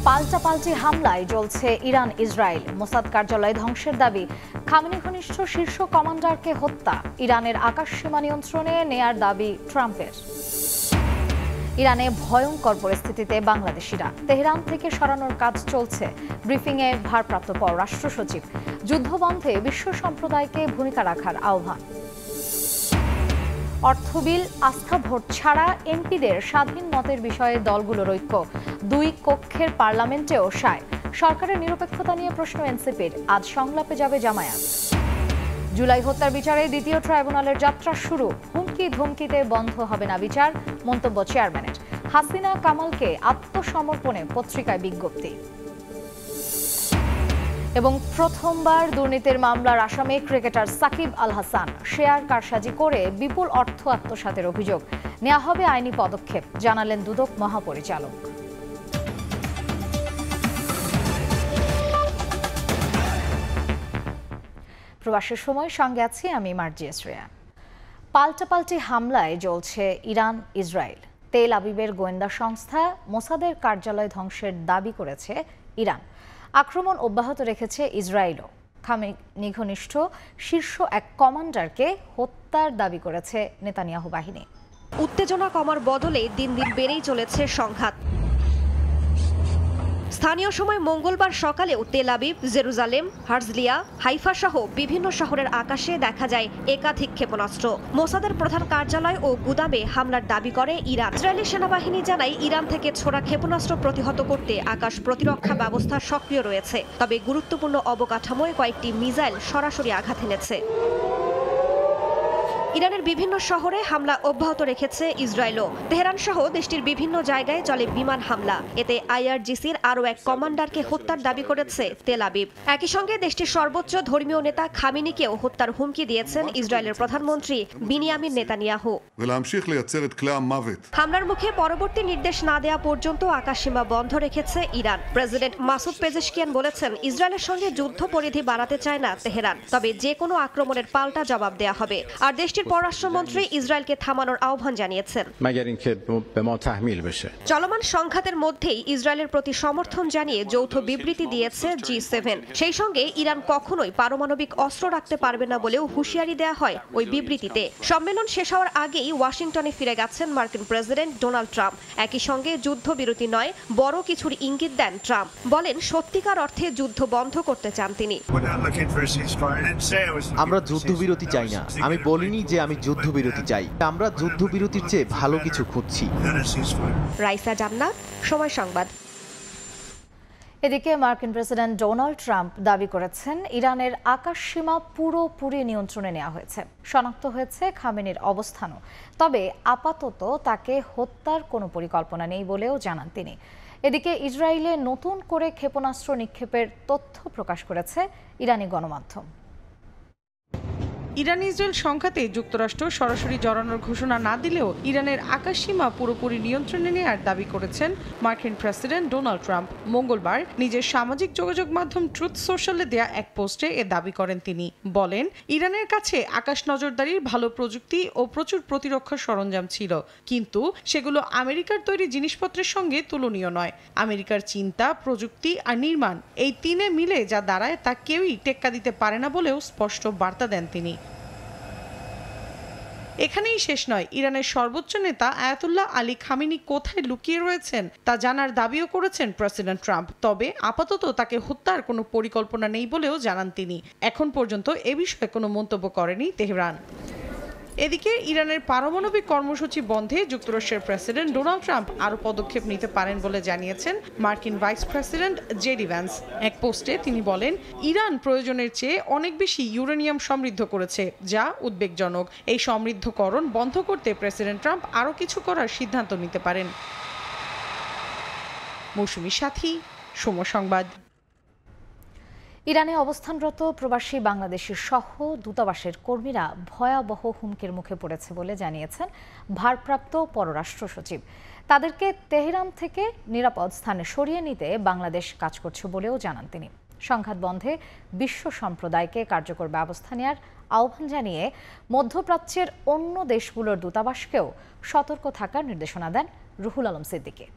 পাল্টাপাল্টি হামলায় জ্বলছে ইরান ইসরায়েল। মোসাদ কার্যালয় ধ্বংসের দাবি, খামেনি ঘনিষ্ঠ শীর্ষ কমান্ডারকে হত্যা, ইরানের আকাশসীমা নিয়ন্ত্রণে নেয়ার দাবি ট্রাম্পের। ইরানে ভয়ঙ্কর পরিস্থিতিতে বাংলাদেশিরা, তেহরান থেকে সরানোর কাজ চলছে। ব্রিফিংয়ে ভারপ্রাপ্ত পররাষ্ট্র সচিব। যুদ্ধবন্ধে বিশ্ব সম্প্রদায়কে ভূমিকা রাখার আহ্বান। অর্থবিল, আস্থা ভোট ছাড়া এমপিদের স্বাধীন মতের বিষয়ে দলগুলোর ঐক্য। দুই কক্ষের পার্লামেন্টেও সায়। সরকারের নিরপেক্ষতা নিয়ে প্রশ্ন এনসিপির, আজ সংলাপে যাবে জামায়াত। জুলাই হত্যার বিচারে দ্বিতীয় ট্রাইব্যুনালের যাত্রা শুরু। হুমকি ধমকিতে বন্ধ হবে না বিচার, মন্তব্য চেয়ারম্যানের। হাসিনা কামালকে আত্মসমর্পণে পত্রিকায় বিজ্ঞপ্তি। এবং প্রথমবার দুর্নীতির মামলার আসামি ক্রিকেটার সাকিব আল হাসান। শেয়ার কারসাজি করে বিপুল অর্থ আত্মসাতের অভিযোগ। নেওয়া হবে আইনি পদক্ষেপ, জানালেন দুদক মহাপরিচালক। প্রবাসের সময় সঙ্গে আছি আমি মার্জিয়া শ্রেয়া। পাল্টাপাল্টি হামলায় জ্বলছে ইরান ইসরায়েল। তেল আবিবের গোয়েন্দা সংস্থা মোসাদের কার্যালয় ধ্বংসের দাবি করেছে ইরান। আক্রমণ অব্যাহত রেখেছে ইসরায়েলও। খামেনি ঘনিষ্ঠ শীর্ষ এক কমান্ডারকে হত্যার দাবি করেছে নেতানিয়াহু বাহিনী। উত্তেজনা কমার বদলে দিন দিন বেড়েই চলেছে সংঘাত। স্থানীয় সময় মঙ্গলবার সকালেও তেল আবিব, জেরুজালেম, হার্জলিয়া, হাইফা সহ বিভিন্ন শহরের আকাশে দেখা যায় একাধিক ক্ষেপণাস্ত্র। মোসাদের প্রধান কার্যালয় ও গুদামে হামলার দাবি করে ইরান। ইসরায়েলি সেনাবাহিনী জানায়, ইরান থেকে ছোড়া ক্ষেপণাস্ত্র প্রতিহত করতে আকাশ প্রতিরক্ষা ব্যবস্থা সক্রিয় রয়েছে। তবে গুরুত্বপূর্ণ অবকাঠামোয় কয়েকটি মিসাইল সরাসরি আঘাত এনেছে। ইরানের বিভিন্ন শহরে হামলা অব্যাহত রেখেছে ইসরায়েলও। তেহরান সহ দেশটির বিভিন্ন জায়গায় চলে বিমান হামলা। এতে আইআরজিসির আরও এক কমান্ডারকে হত্যার দাবি করেছে তেল আবিব। একই সঙ্গে দেশটির সর্বোচ্চ ধর্মীয় নেতা খামেনিকেও হত্যার হুমকি দিয়েছেন ইসরায়েলের প্রধানমন্ত্রী বিনিয়ামিন নেতানিয়াহু। হামলার মুখে পরবর্তী নির্দেশ না দেওয়া পর্যন্ত আকাশসীমা বন্ধ রেখেছে ইরান। প্রেসিডেন্ট মাসুদ পেজেশকিয়ান বলেছেন, ইসরায়েলের সঙ্গে যুদ্ধ পরিধি বাড়াতে চায় না তেহরান, তবে যে কোনো আক্রমণের পাল্টা জবাব দেওয়া হবে। আর দেশটির পররাষ্ট্রমন্ত্রী ইসরায়েলকে থামানোর আহ্বান জানিয়েছেন। চলমান সংঘাতের মধ্যেই ইসরায়েলের প্রতি সমর্থন জানিয়ে যৌথ বিবৃতি দিয়েছে G7। সেই সঙ্গে ইরান কখনোই পারমাণবিক অস্ত্র রাখতে পারবে না বলেও হুঁশিয়ারি দেওয়া হয় ওই বিবৃতিতে। সম্মেলন শেষ হওয়ার আগেই ওয়াশিংটনে ফিরে গেছেন মার্কিন প্রেসিডেন্ট ডোনাল্ড ট্রাম্প। একই সঙ্গে যুদ্ধবিরতি নয়, বড় কিছুর ইঙ্গিত দেন ট্রাম্প। বলেন, সত্যিকার অর্থে যুদ্ধ বন্ধ করতে চান তিনি। আমরা যুদ্ধবিরতি চাই না। আমি বলিনি যে আমি যুদ্ধবিরতি চাই। আমরা যুদ্ধবিরতির চেয়ে ভালো কিছু খুঁজছি। রাইসা জান্নাত, সময় সংবাদ। এদিকে মার্কিন প্রেসিডেন্ট ডোনাল্ড ট্রাম্প দাবি করেছেন, ইরানের আকাশসীমা পুরোপুরি নিয়ন্ত্রণে নেওয়া হয়েছে। শনাক্ত হয়েছে খামেনির অবস্থানও। তবে আপাতত তাকে হত্যার কোনো পরিকল্পনা নেই বলেও জানান তিনি। এদিকে ইসরায়েলে নতুন করে ক্ষেপণাস্ত্র নিক্ষেপের তথ্য প্রকাশ করেছে ইরানি গণমাধ্যম। ইরান ইসরায়েল সংঘাতে যুক্তরাষ্ট্র সরাসরি জড়ানোর ঘোষণা না দিলেও ইরানের আকাশসীমা পুরোপুরি নিয়ন্ত্রণে নেওয়ার দাবি করেছেন মার্কিন প্রেসিডেন্ট ডোনাল্ড ট্রাম্প। মঙ্গলবার নিজের সামাজিক যোগাযোগ মাধ্যম ট্রুথ সোশ্যালে দেয়া এক পোস্টে এ দাবি করেন তিনি। বলেন, ইরানের কাছে আকাশ নজরদারির ভালো প্রযুক্তি ও প্রচুর প্রতিরক্ষা সরঞ্জাম ছিল, কিন্তু সেগুলো আমেরিকার তৈরি জিনিসপত্রের সঙ্গে তুলনীয় নয়। আমেরিকার চিন্তা, প্রযুক্তি আর নির্মাণ, এই তিনে মিলে যা দাঁড়ায় তা কেউই টেক্কা দিতে পারে না বলেও স্পষ্ট বার্তা দেন তিনি। এখানেই শেষ নয়, ইরানের সর্বোচ্চ নেতা আয়াতুল্লাহ আলী খামেনি কোথায় লুকিয়ে রয়েছেন তা জানার দাবিও করেছেন প্রেসিডেন্ট ট্রাম্প। তবে আপাতত তাকে হত্যার কোনো পরিকল্পনা নেই বলেও জানান তিনি। এখন পর্যন্ত এ বিষয়ে কোনো মন্তব্য করেনি তেহরান। এদিকে ইরানের পারমাণবিক কর্মসূচি বন্ধে যুক্তরাষ্ট্রের প্রেসিডেন্ট ডোনাল্ড ট্রাম্প আরও পদক্ষেপ নিতে পারেন বলে জানিয়েছেন মার্কিন ভাইস প্রেসিডেন্ট জেডি ভ্যান্স। এক পোস্টে তিনি বলেন, ইরান প্রয়োজনের চেয়ে অনেক বেশি ইউরেনিয়াম সমৃদ্ধ করেছে, যা উদ্বেগজনক। এই সমৃদ্ধকরণ বন্ধ করতে প্রেসিডেন্ট ট্রাম্প আরও কিছু করার সিদ্ধান্ত নিতে পারেন। মৌসুমী সাথী, সময় সংবাদ। ইরানে অবস্থানরত প্রবাসী বাংলাদেশি সহ দূতাবাসের কর্মীরা ভয়াবহ হুমকির মুখে পড়েছে বলে জানিয়েছেন ভারপ্রাপ্ত পররাষ্ট্র সচিব। তাদেরকে তেহরান থেকে নিরাপদ স্থানে সরিয়ে নিতে বাংলাদেশ কাজ করছে বলেও জানান তিনি। সংঘাত বন্ধে বিশ্ব সম্প্রদায়কে কার্যকর ব্যবস্থা নেওয়ার আহ্বান জানিয়ে মধ্যপ্রাচ্যের অন্য দেশগুলোর দূতাবাসকেও সতর্ক থাকার নির্দেশনা দেন রুহুল আলম সিদ্দিকী।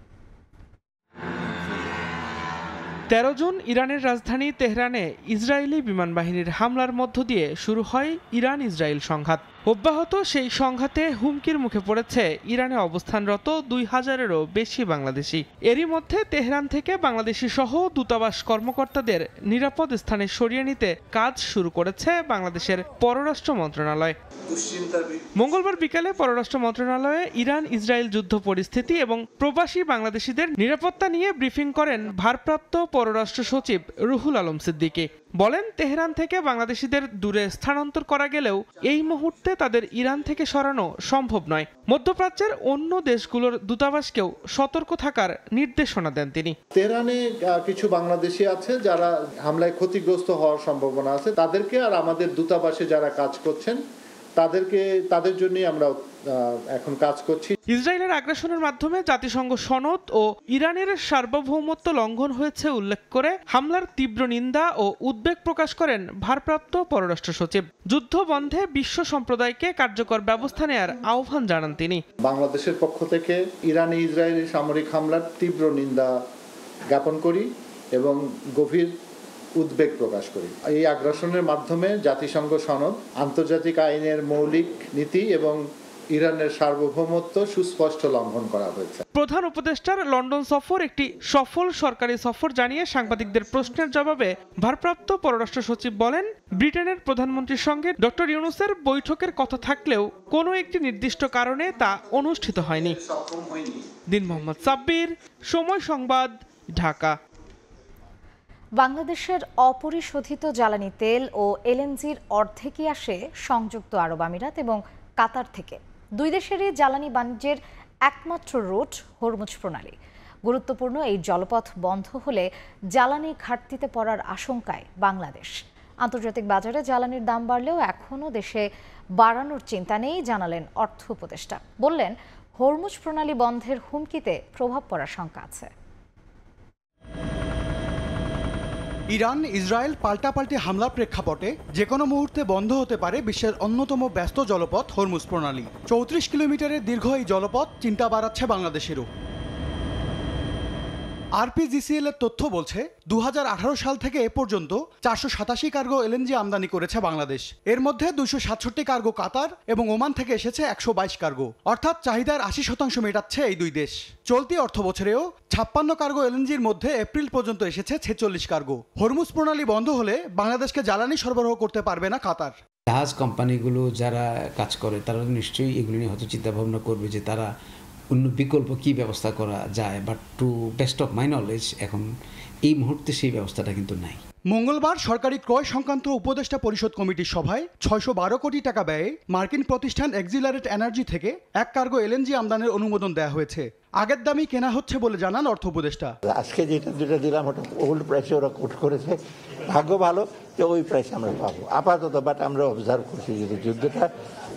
13 জুন ইরানের রাজধানী তেহরানে ইসরায়েলি বিমান বাহিনীর হামলার মধ্য দিয়ে শুরু হয় ইরান ইসরায়েল সংঘাত। অব্যাহত সেই সংঘাতে হুমকির মুখে পড়েছে ইরানে অবস্থানরত 2000-এরও বেশি বাংলাদেশি। এরই মধ্যে তেহরান থেকে বাংলাদেশি সহ দূতাবাস কর্মকর্তাদের নিরাপদ স্থানে সরিয়ে নিতে কাজ শুরু করেছে বাংলাদেশের পররাষ্ট্র মন্ত্রণালয়। মঙ্গলবার বিকালে পররাষ্ট্র মন্ত্রণালয়ে ইরান ইসরায়েল যুদ্ধ পরিস্থিতি এবং প্রবাসী বাংলাদেশিদের নিরাপত্তা নিয়ে ব্রিফিং করেন ভারপ্রাপ্ত পররাষ্ট্র সচিব রুহুল আলম সিদ্দিকী। বলেন, তেহরান থেকে বাংলাদেশিদের দূরে স্থানান্তর করা গেলেও এই মুহূর্তে তাদের ইরান থেকে সরানো সম্ভব নয়। মধ্যপ্রাচ্যের অন্য দেশগুলোর দূতাবাসকেও সতর্ক থাকার নির্দেশনা দেন তিনি। তেহরানে কিছু বাংলাদেশি আছে যারা হামলায় ক্ষতিগ্রস্ত হওয়ার সম্ভাবনা আছে, তাদেরকে আর আমাদের দূতাবাসে যারা কাজ করছেন তাদের জন্যই আমরা এখন কাজ করছি। ইসরায়েলের আগ্রাসনের মাধ্যমে জাতিসংঘ সনদ ও ইরানের সার্বভৌমত্ব লঙ্ঘন হয়েছে উল্লেখ করে হামলার তীব্র নিন্দা ও উদ্বেগ প্রকাশ করেন ভারপ্রাপ্ত পররাষ্ট্র সচিব। যুদ্ধ বন্ধে বিশ্ব সম্প্রদায়কে কার্যকর ব্যবস্থা নেয়ার আহ্বান জানান তিনি। বাংলাদেশের পক্ষ থেকে ইরানে ইসরায়েলি সামরিক হামলার তীব্র নিন্দা জ্ঞাপন করি এবং গভীর উদ্বেগ প্রকাশ করি। এই আগ্রাসনের মাধ্যমে জাতিসংঘ সনদ, আন্তর্জাতিক আইনের মৌলিক নীতি এবং ইরানের সার্বভৌমত্ব সুস্পষ্ট লঙ্ঘন করা হয়েছে। প্রধান উপদেষ্টার লন্ডন সফর একটি সফল সরকারি সফর জানিয়ে সাংবাদিকদের প্রশ্নের জবাবে ভারপ্রাপ্ত পররাষ্ট্র সচিব বলেন, ব্রিটেনের প্রধানমন্ত্রীর সঙ্গে ডক্টর ইউনূসের বৈঠকের কথা থাকলেও কোনো একটি নির্দিষ্ট কারণে তা অনুষ্ঠিত হয়নি। দিন মোহাম্মদ সাব্বির, সময় সংবাদ, ঢাকা। বাংলাদেশের অপরিশোধিত জ্বালানি তেল ও এলএনজির অর্ধেকই আসে সংযুক্ত আরব আমিরাত এবং কাতার থেকে। দুই দেশেরই জ্বালানি বাণিজ্যের একমাত্র রুট হরমুজ প্রণালী। গুরুত্বপূর্ণ এই জলপথ বন্ধ হলে জ্বালানি ঘাটতিতে পড়ার আশঙ্কায় বাংলাদেশ। আন্তর্জাতিক বাজারে জ্বালানির দাম বাড়লেও এখনও দেশে বাড়ানোর চিন্তা নেই জানালেন অর্থ উপদেষ্টা। বললেন, হরমুজ প্রণালী বন্ধের হুমকিতে প্রভাব পড়ার শঙ্কা আছে। ইরান ইসরায়েল পাল্টাপাল্টি হামলার প্রেক্ষাপটে যে কোনো মুহূর্তে বন্ধ হতে পারে বিশ্বের অন্যতম ব্যস্ত জলপথ হরমুজ প্রণালী। 34 কিলোমিটারের দীর্ঘ এই জলপথ চিন্তা বাড়াচ্ছে বাংলাদেশেরও। আরপিজিসিএল এর তথ্য বলছে 2018 সাল থেকে এ পর্যন্ত 487 কার্গো এলএনজি আমদানি করেছে বাংলাদেশ। এর মধ্যে 267 কার্গো কাতার এবং ওমান থেকে এসেছে 122 কার্গো, অর্থাৎ চাহিদার 80% মেটাচ্ছে এই দুই দেশ। চলতি অর্থ বছরেও 56 কার্গো এলএনজির মধ্যে এপ্রিল পর্যন্ত এসেছে 46 কার্গো। হরমুজ প্রণালী বন্ধ হলে বাংলাদেশকে জ্বালানি সরবরাহ করতে পারবে না কাতার। জাহাজ কোম্পানিগুলো যারা কাজ করে তারা নিশ্চয়ই এগুলি নিয়ে হয়তো চিন্তা ভাবনা করবে যে তারা অন্য বিকল্প কি ব্যবস্থা করা যায়, but to best of my knowledge এখন এই মুহূর্তে সেই ব্যবস্থাটা কিন্তু নাই। মঙ্গলবার সরকারি ক্রয় সংক্রান্ত উপদেষ্টা পরিষদ কমিটির সভায় 612 কোটি টাকা ব্যয়ে মার্কিন প্রতিষ্ঠান এক্সিলারেট এনার্জি থেকে 1 কার্গো এলএনজি আমদানির অনুমোদন দেওয়া হয়েছে। আগের দামই কেনা হচ্ছে বলে জানান অর্থ উপদেষ্টা। আজকে যেটা দিলাম ওটা ওল্ড প্রাইসে ওরা কোট করেছে, ভাগ্য ভালো যে ওই প্রাইসে আমরা পাবো আপাতত। বাট আমরা অবজার্ভ করছি যদি যুদ্ধটা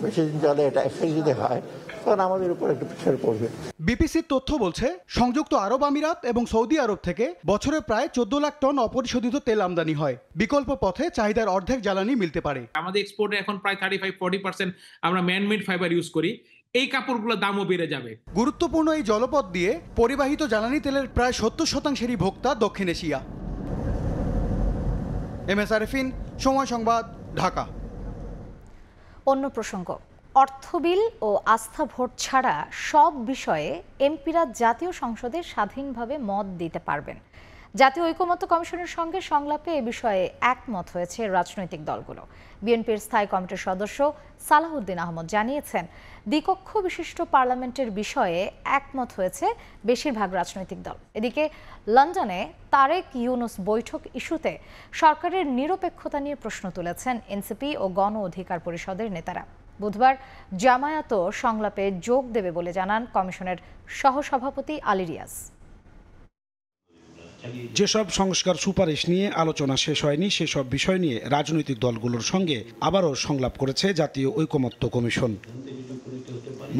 বেশি দিন চলে, এটা এফেক্ট যদি হয় তখন আমাদের উপর একটু প্রেশার পড়বে। বিপিসির তথ্য বলছে সংযুক্ত আরব আমিরাত এবং সৌদি আরব থেকে বছরে প্রায় 14 লাখ টন অপরিশোধিত তেল আমদানি হয়। বিকল্প পথে চাহিদার অর্ধেক জ্বালানি মিলতে পারে। আমাদের এক্সপোর্টে এখন প্রায় 35-40% আমরা ম্যানমেড ফাইবার ইউজ করি। এই কাপড়গুলোর দামও বেড়ে যাবে। গুরুত্বপূর্ণ এই জলপথ দিয়ে পরিবাহিত জ্বালানি তেলের প্রায় 70%-এরই ভোক্তা দক্ষিণ এশিয়া। MS আরেফিন, সময় সংবাদ, ঢাকা। অন্য প্রসঙ্গ, অর্থ বিল ও আস্থা ভোট ছাড়া সব বিষয়ে এমপিরা জাতীয় সংসদে স্বাধীনভাবে মত দিতে পারবেন। জাতীয় ঐকমত্য কমিশনের সঙ্গে সংলাপে এ বিষয়ে একমত হয়েছে রাজনৈতিক দলগুলো। বিএনপির স্থায়ী কমিটির সদস্য সালাহউদ্দিন আহমদ জানিয়েছেন, দ্বিকক্ষ বিশিষ্ট পার্লামেন্টের বিষয়ে একমত হয়েছে বেশিরভাগ রাজনৈতিক দল। এদিকে লন্ডনে তারেক ইউনুস বৈঠক ইস্যুতে সরকারের নিরপেক্ষতা নিয়ে প্রশ্ন তুলেছেন এনসিপি ও গণ অধিকার পরিষদের নেতারা। বুধবার জামায়াতও সংলাপে যোগ দেবে বলে জানান কমিশনের সহসভাপতি আলী রিয়াজ। যেসব সংস্কার সুপারিশ নিয়ে আলোচনা শেষ হয়নি সেসব বিষয় নিয়ে রাজনৈতিক দলগুলোর সঙ্গে আবারও সংলাপ করেছে জাতীয় ঐকমত্য কমিশন।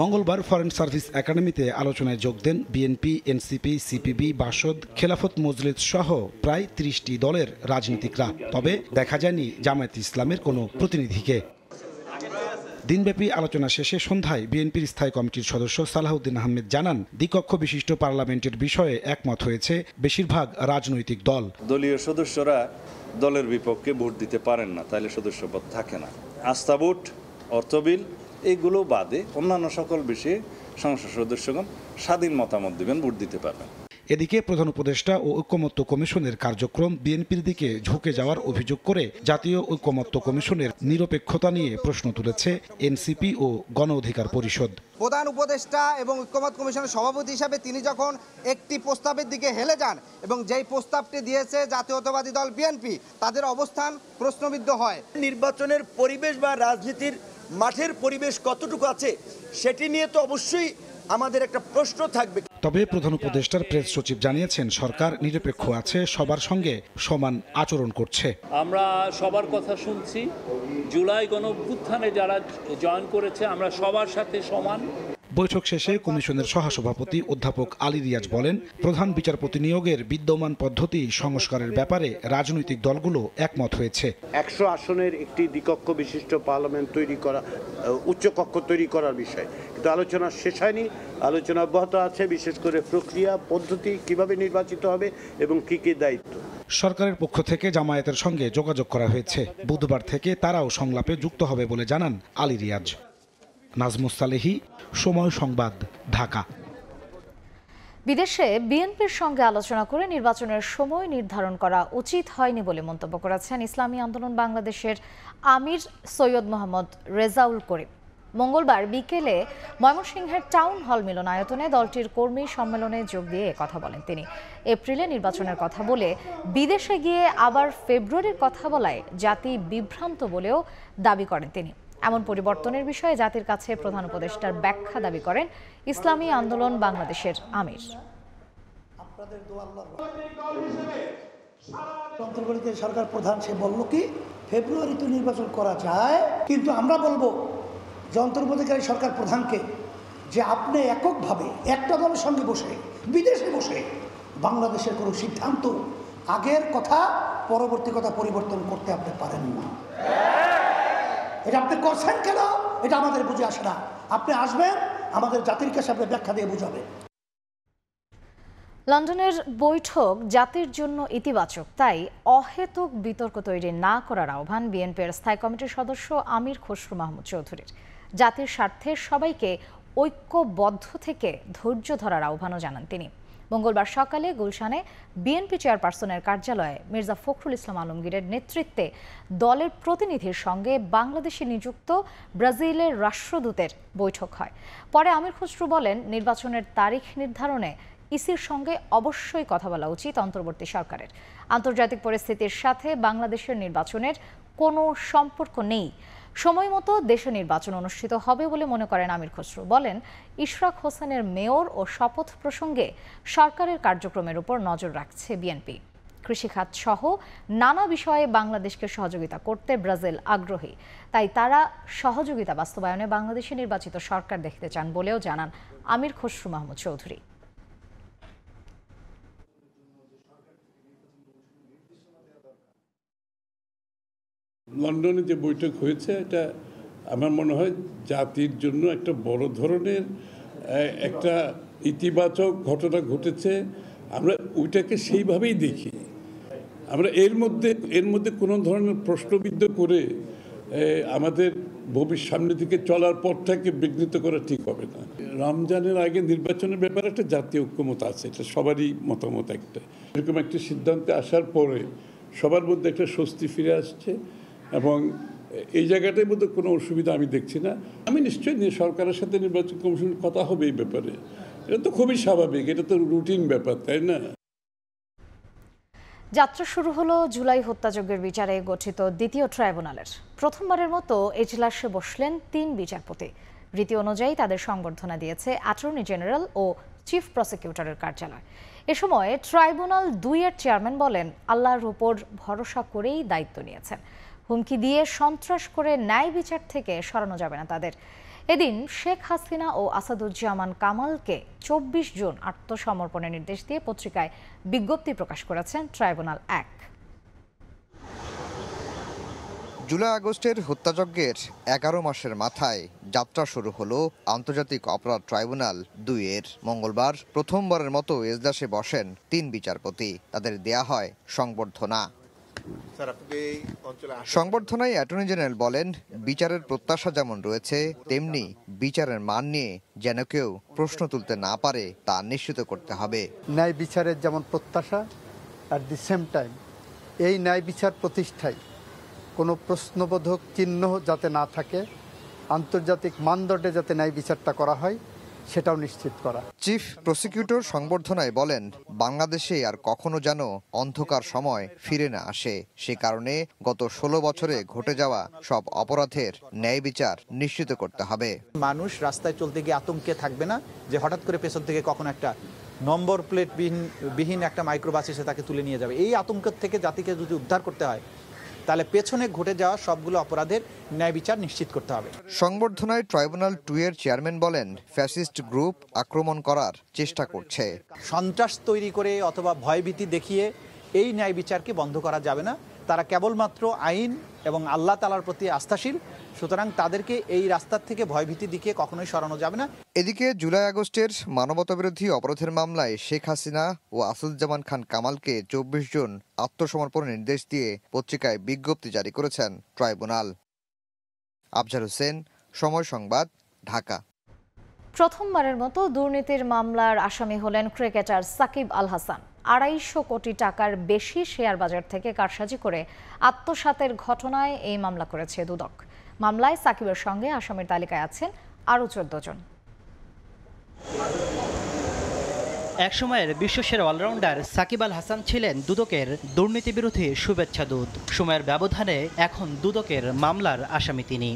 মঙ্গলবার ফরেন সার্ভিস একাডেমিতে আলোচনায় যোগ দেন BNP, NCP, CPB, Basad, Khelafat Majlis সহ প্রায় 30টি দলের রাজনীতিকরা। তবে দেখা যায়নি জামায়াত ইসলামের কোনো প্রতিনিধিকে। দিনব্যাপী আলোচনা শেষে সন্ধ্যায় বিএনপির স্থায়ী কমিটির সদস্য সালাহউদ্দিন আহমেদ জানান, দ্বিকক্ষ বিশিষ্ট পার্লামেন্টের বিষয়ে একমত হয়েছে বেশিরভাগ রাজনৈতিক দল। দলীয় সদস্যরা দলের বিপক্ষে ভোট দিতে পারেন না, তাহলে সদস্যপদ থাকে না। আস্থা ভোট, অর্থ বিল এইগুলো বাদে অন্যান্য সকল বিষয়ে সংসদ সদস্যগণ স্বাধীন মতামত দিবেন, ভোট দিতে পারবেন। এদিকে প্রধান উপদেষ্টা ও ঐকমত্য কমিশনের কার্যক্রম বিএনপির দিকে ঝুঁকে যাওয়ার অভিযোগ করে জাতীয় ঐকমত্য কমিশনের নিরপেক্ষতা নিয়ে প্রশ্ন তুলেছে এনসিপি ও গণ অধিকার পরিষদ। প্রধান উপদেষ্টা এবং ঐকমত্য কমিশনের সভাপতি হিসাবে তিনি যখন একটি প্রস্তাবের দিকে হেলে যান এবং যেই প্রস্তাবটি দিয়েছে জাতীয়তাবাদী দল বিএনপি, তাদের অবস্থান প্রশ্নবিদ্ধ হয়। নির্বাচনের পরিবেশ বা রাজনীতির মাঠের পরিবেশ কতটুকু আছে সেটি নিয়ে তো অবশ্যই আমাদের একটা প্রশ্ন থাকবে। তবে প্রধান উপদেষ্টার প্রেস সচিব জানিয়েছেন, সরকার নিরপেক্ষ আছে, সবার সঙ্গে সমান আচরণ করছে। আমরা সবার কথা শুনছি। জুলাই গণঅভ্যুত্থানে যারা জয়েন করেছে আমরা সবার সাথে সমান। বৈঠক শেষে কমিশনের সহসভাপতি অধ্যাপক আলী রিয়াজ বলেন, প্রধান বিচারপতি নিয়োগের বিদ্যমান পদ্ধতি সংস্কারের ব্যাপারে রাজনৈতিক দলগুলো একমত হয়েছে। 100 আসনের একটি দ্বিকক্ষ বিশিষ্ট পার্লামেন্ট তৈরি করা, উচ্চকক্ষ তৈরি করার বিষয় কিন্তু আলোচনা শেষ হয়নি, আলোচনা অব্যাহত আছে। বিশেষ করে প্রক্রিয়া পদ্ধতি কিভাবে নির্বাচিত হবে এবং কি কি দায়িত্ব। সরকারের পক্ষ থেকে জামায়াতের সঙ্গে যোগাযোগ করা হয়েছে, বুধবার থেকে তারাও সংলাপে যুক্ত হবে বলে জানান আলী রিয়াজ। নাজমুস সালেহী, সময় সংবাদ, ঢাকা। বিদেশে বিএনপির সঙ্গে আলোচনা করে নির্বাচনের সময় নির্ধারণ করা উচিত হয়নি বলে মন্তব্য করেছেন ইসলামী আন্দোলন বাংলাদেশের আমির সৈয়দ মোহাম্মদ রেজাউল করিম। মঙ্গলবার বিকেলে ময়মনসিংহের টাউন হল মিলনায়তনে দলটির কর্মী সম্মেলনে যোগ দিয়ে কথা বলেন তিনি। এপ্রিলে নির্বাচনের কথা বলে বিদেশে গিয়ে আবার ফেব্রুয়ারির কথা বলায় জাতি বিভ্রান্ত বলেও দাবি করেন তিনি। এমন পরিবর্তনের বিষয়ে জাতির কাছে প্রধান উপদেষ্টার ব্যাখ্যা দাবি করেন ইসলামী আন্দোলন বাংলাদেশের আমির। অন্তর্বর্তীকালীন সরকার প্রধান সে বলল কি ফেব্রুয়ারিতে নির্বাচন করা যায়, কিন্তু আমরা বলবো যে অন্তর্বর্তীকালীন সরকার প্রধানকে যে আপনি এককভাবে একটা দলের সঙ্গে বসে বিদেশে বসে বাংলাদেশের কোনো সিদ্ধান্ত আগের কথা পরবর্তী কথা পরিবর্তন করতে আপনি পারেন না। এটা আপনি করছেন কেন, এটা আমাদের বুঝে আসে না। আপনি আসবেন, আমাদের জাতির কাছে আপনি ব্যাখ্যা দিয়ে বুঝাবেন। লন্ডনের বৈঠক জাতির জন্য ইতিবাচক, তাই অহেতুক বিতর্ক তৈরি না করার আহ্বান বিএনপির স্থায়ী কমিটির সদস্য আমির খসরু মাহমুদ চৌধুরীর। জাতির স্বার্থে সবাইকে ঐক্যবদ্ধ থেকে ধৈর্য ধরার আহ্বানও জানান তিনি। মঙ্গলবার সকালে গুলশানে বিএনপি চেয়ারপারসনের কার্যালয়ে মির্জা ফখরুল ইসলাম আলমগীরের নেতৃত্বে দলের প্রতিনিধির সঙ্গে বাংলাদেশে নিযুক্ত ব্রাজিলের রাষ্ট্রদূতের বৈঠক হয়। পরে আমির খসরু বলেন, নির্বাচনের তারিখ নির্ধারণে ইসির সঙ্গে অবশ্যই কথা বলা উচিত অন্তর্বর্তী সরকারের। আন্তর্জাতিক পরিস্থিতির সাথে বাংলাদেশের নির্বাচনের কোনো সম্পর্ক নেই। সময় মতো দেশে নির্বাচন অনুষ্ঠিত হবে বলে মনে করেন আমির খসরু। বলেন, ইশরাক হোসেনের মেয়র ও শপথ প্রসঙ্গে সরকারের কার্যক্রমের উপর নজর রাখছে বিএনপি। কৃষিখাত সহ নানা বিষয়ে বাংলাদেশকে সহযোগিতা করতে ব্রাজিল আগ্রহী, তাই তারা সহযোগিতা বাস্তবায়নে বাংলাদেশে নির্বাচিত সরকার দেখতে চান বলেও জানান আমির খসরু মাহমুদ চৌধুরী। লন্ডনে যে বৈঠক হয়েছে এটা আমার মনে হয় জাতির জন্য একটা বড় ধরনের একটা ইতিবাচক ঘটনা ঘটেছে। আমরা ওইটাকে সেইভাবেই দেখি। আমরা এর মধ্যে কোনো ধরনের প্রশ্নবিদ্ধ করে আমাদের ভবিষ্যৎ সামনের দিকে চলার পথটাকে বিঘ্নিত করা ঠিক হবে না। রমজানের আগে নির্বাচনের ব্যাপারে একটা জাতীয় ঐক্যমত আছে, এটা সবারই মতামত। এরকম একটা সিদ্ধান্তে আসার পরে সবার মধ্যে একটা স্বস্তি ফিরে আসছে এবং এই জায়গাটার মধ্যে কোনো অসুবিধা আমি দেখছি না। আমি নিশ্চয়ই সরকারের সাথে নির্বাচন কমিশনের কথা হবে এই ব্যাপারে, এটা তো খুবই স্বাভাবিক, এটা তো রুটিন ব্যাপার, তাই না? যাত্রা শুরু হলো জুলাই হত্যাযজ্ঞের বিচারে গঠিত দ্বিতীয় ট্রাইব্যুনালের। প্রথমবারের মতো এজলাসে বসলেন 3 বিচারপতি। রীতি অনুযায়ী তাদের সংবর্ধনা দিয়েছে অ্যাটর্নি জেনারেল ও চিফ প্রসিকিউটরের কার্যালয়। এ সময় ট্রাইব্যুনাল 2-এর চেয়ারম্যান বলেন, আল্লাহর উপর ভরসা করেই দায়িত্ব নিয়েছেন। হুমকি দিয়ে সন্ত্রাস করে ন্যায় বিচার থেকে সরানো যাবে না তাদের। এদিন শেখ হাসিনা ও আসাদুজ্জামান কামালকে 24 জুন আত্মসমর্পণের নির্দেশ দিয়ে পত্রিকায় বিজ্ঞপ্তি প্রকাশ করেছেন ট্রাইব্যুনাল 1। জুলাই আগস্টের হত্যাযজ্ঞের 11 মাসের মাথায় যাত্রা শুরু হলো আন্তর্জাতিক অপরাধ ট্রাইব্যুনাল 2 এর। মঙ্গলবার প্রথমবারের মতো এজলাসে বসেন 3 বিচারপতি। তাদের দেয়া হয় সংবর্ধনা। সংবর্ধনায় অ্যাটর্নি জেনারেল বলেন, বিচারের প্রত্যাশা যেমন রয়েছে তেমনি বিচারের মান নিয়ে যেন কেউ প্রশ্ন তুলতে না পারে তা নিশ্চিত করতে হবে। ন্যায় বিচারের যেমন প্রত্যাশা, অ্যাট দি সেম টাইম এই ন্যায় বিচার প্রতিষ্ঠায় কোনো প্রশ্নবোধক চিহ্ন যাতে না থাকে, আন্তর্জাতিক মানদণ্ডে যাতে ন্যায় বিচারটা করা হয় সেটাও নিশ্চিত করা। চিফ প্রসিকিউটর সংবর্ধনায় বলেন, বাংলাদেশে আর কখনো যেন অন্ধকার সময় ফিরে না আসে। সে কারণে গত 16 বছরে ঘটে যাওয়া সব অপরাধের ন্যায় বিচার নিশ্চিত করতে হবে। মানুষ রাস্তায় চলতে গিয়ে আতঙ্কে থাকবে না যে হঠাৎ করে পেছন থেকে কখনো একটা নম্বর প্লেট বিহীন একটা মাইক্রোবাস এসে তাকে তুলে নিয়ে যাবে। এই আতঙ্ক থেকে জাতিকে যদি উদ্ধার করতে হয় তাহলে পেছনে ঘটে যাওয়া সবগুলো অপরাধের ন্যায় বিচার নিশ্চিত করতে হবে। সংবর্ধনায় ট্রাইব্যুনাল 2 এর চেয়ারম্যান বলেন, ফ্যাসিস্ট গ্রুপ আক্রমণ করার চেষ্টা করছে। সন্ত্রাস তৈরি করে অথবা ভয়ভীতি দেখিয়ে এই ন্যায় বিচারকে বন্ধ করা যাবে না। তারা কেবলমাত্র আইন এবং আল্লাহ তাআলার প্রতি আস্থাশীল, সুতরাং তাদেরকে এই রাস্তার থেকে ভয়ভীতি দিকে কখনোই সরানো যাবে না। এদিকে জুলাই আগস্টের মানবতাবিরোধী অপরাধের মামলায় শেখ হাসিনা ও আসাদুজ্জামান খান কামালকে 24 জন আত্মসমর্পণের নির্দেশ দিয়ে পত্রিকায় বিজ্ঞপ্তি জারি করেছেন ট্রাইব্যুনাল। আফজাল হোসেন, সময় সংবাদ, ঢাকা। প্রথমবারের মতো দুর্নীতির মামলার আসামি হলেন ক্রিকেটার সাকিব আল হাসান। 250 কোটি টাকার বেশি শেয়ার বাজার থেকে কারসাজি করে আত্মসাতের ঘটনায় এই মামলা করেছে দুদক। মামলায় সাকিবের সঙ্গে আসামির তালিকায় আছেন আরও 14 জন। একসময়ের বিশ্বসেরা অলরাউন্ডার সাকিব আল হাসান ছিলেন দুদকের দুর্নীতি বিরোধী শুভেচ্ছা দূত। সময়ের ব্যবধানে এখন দুদকের মামলার আসামি তিনি।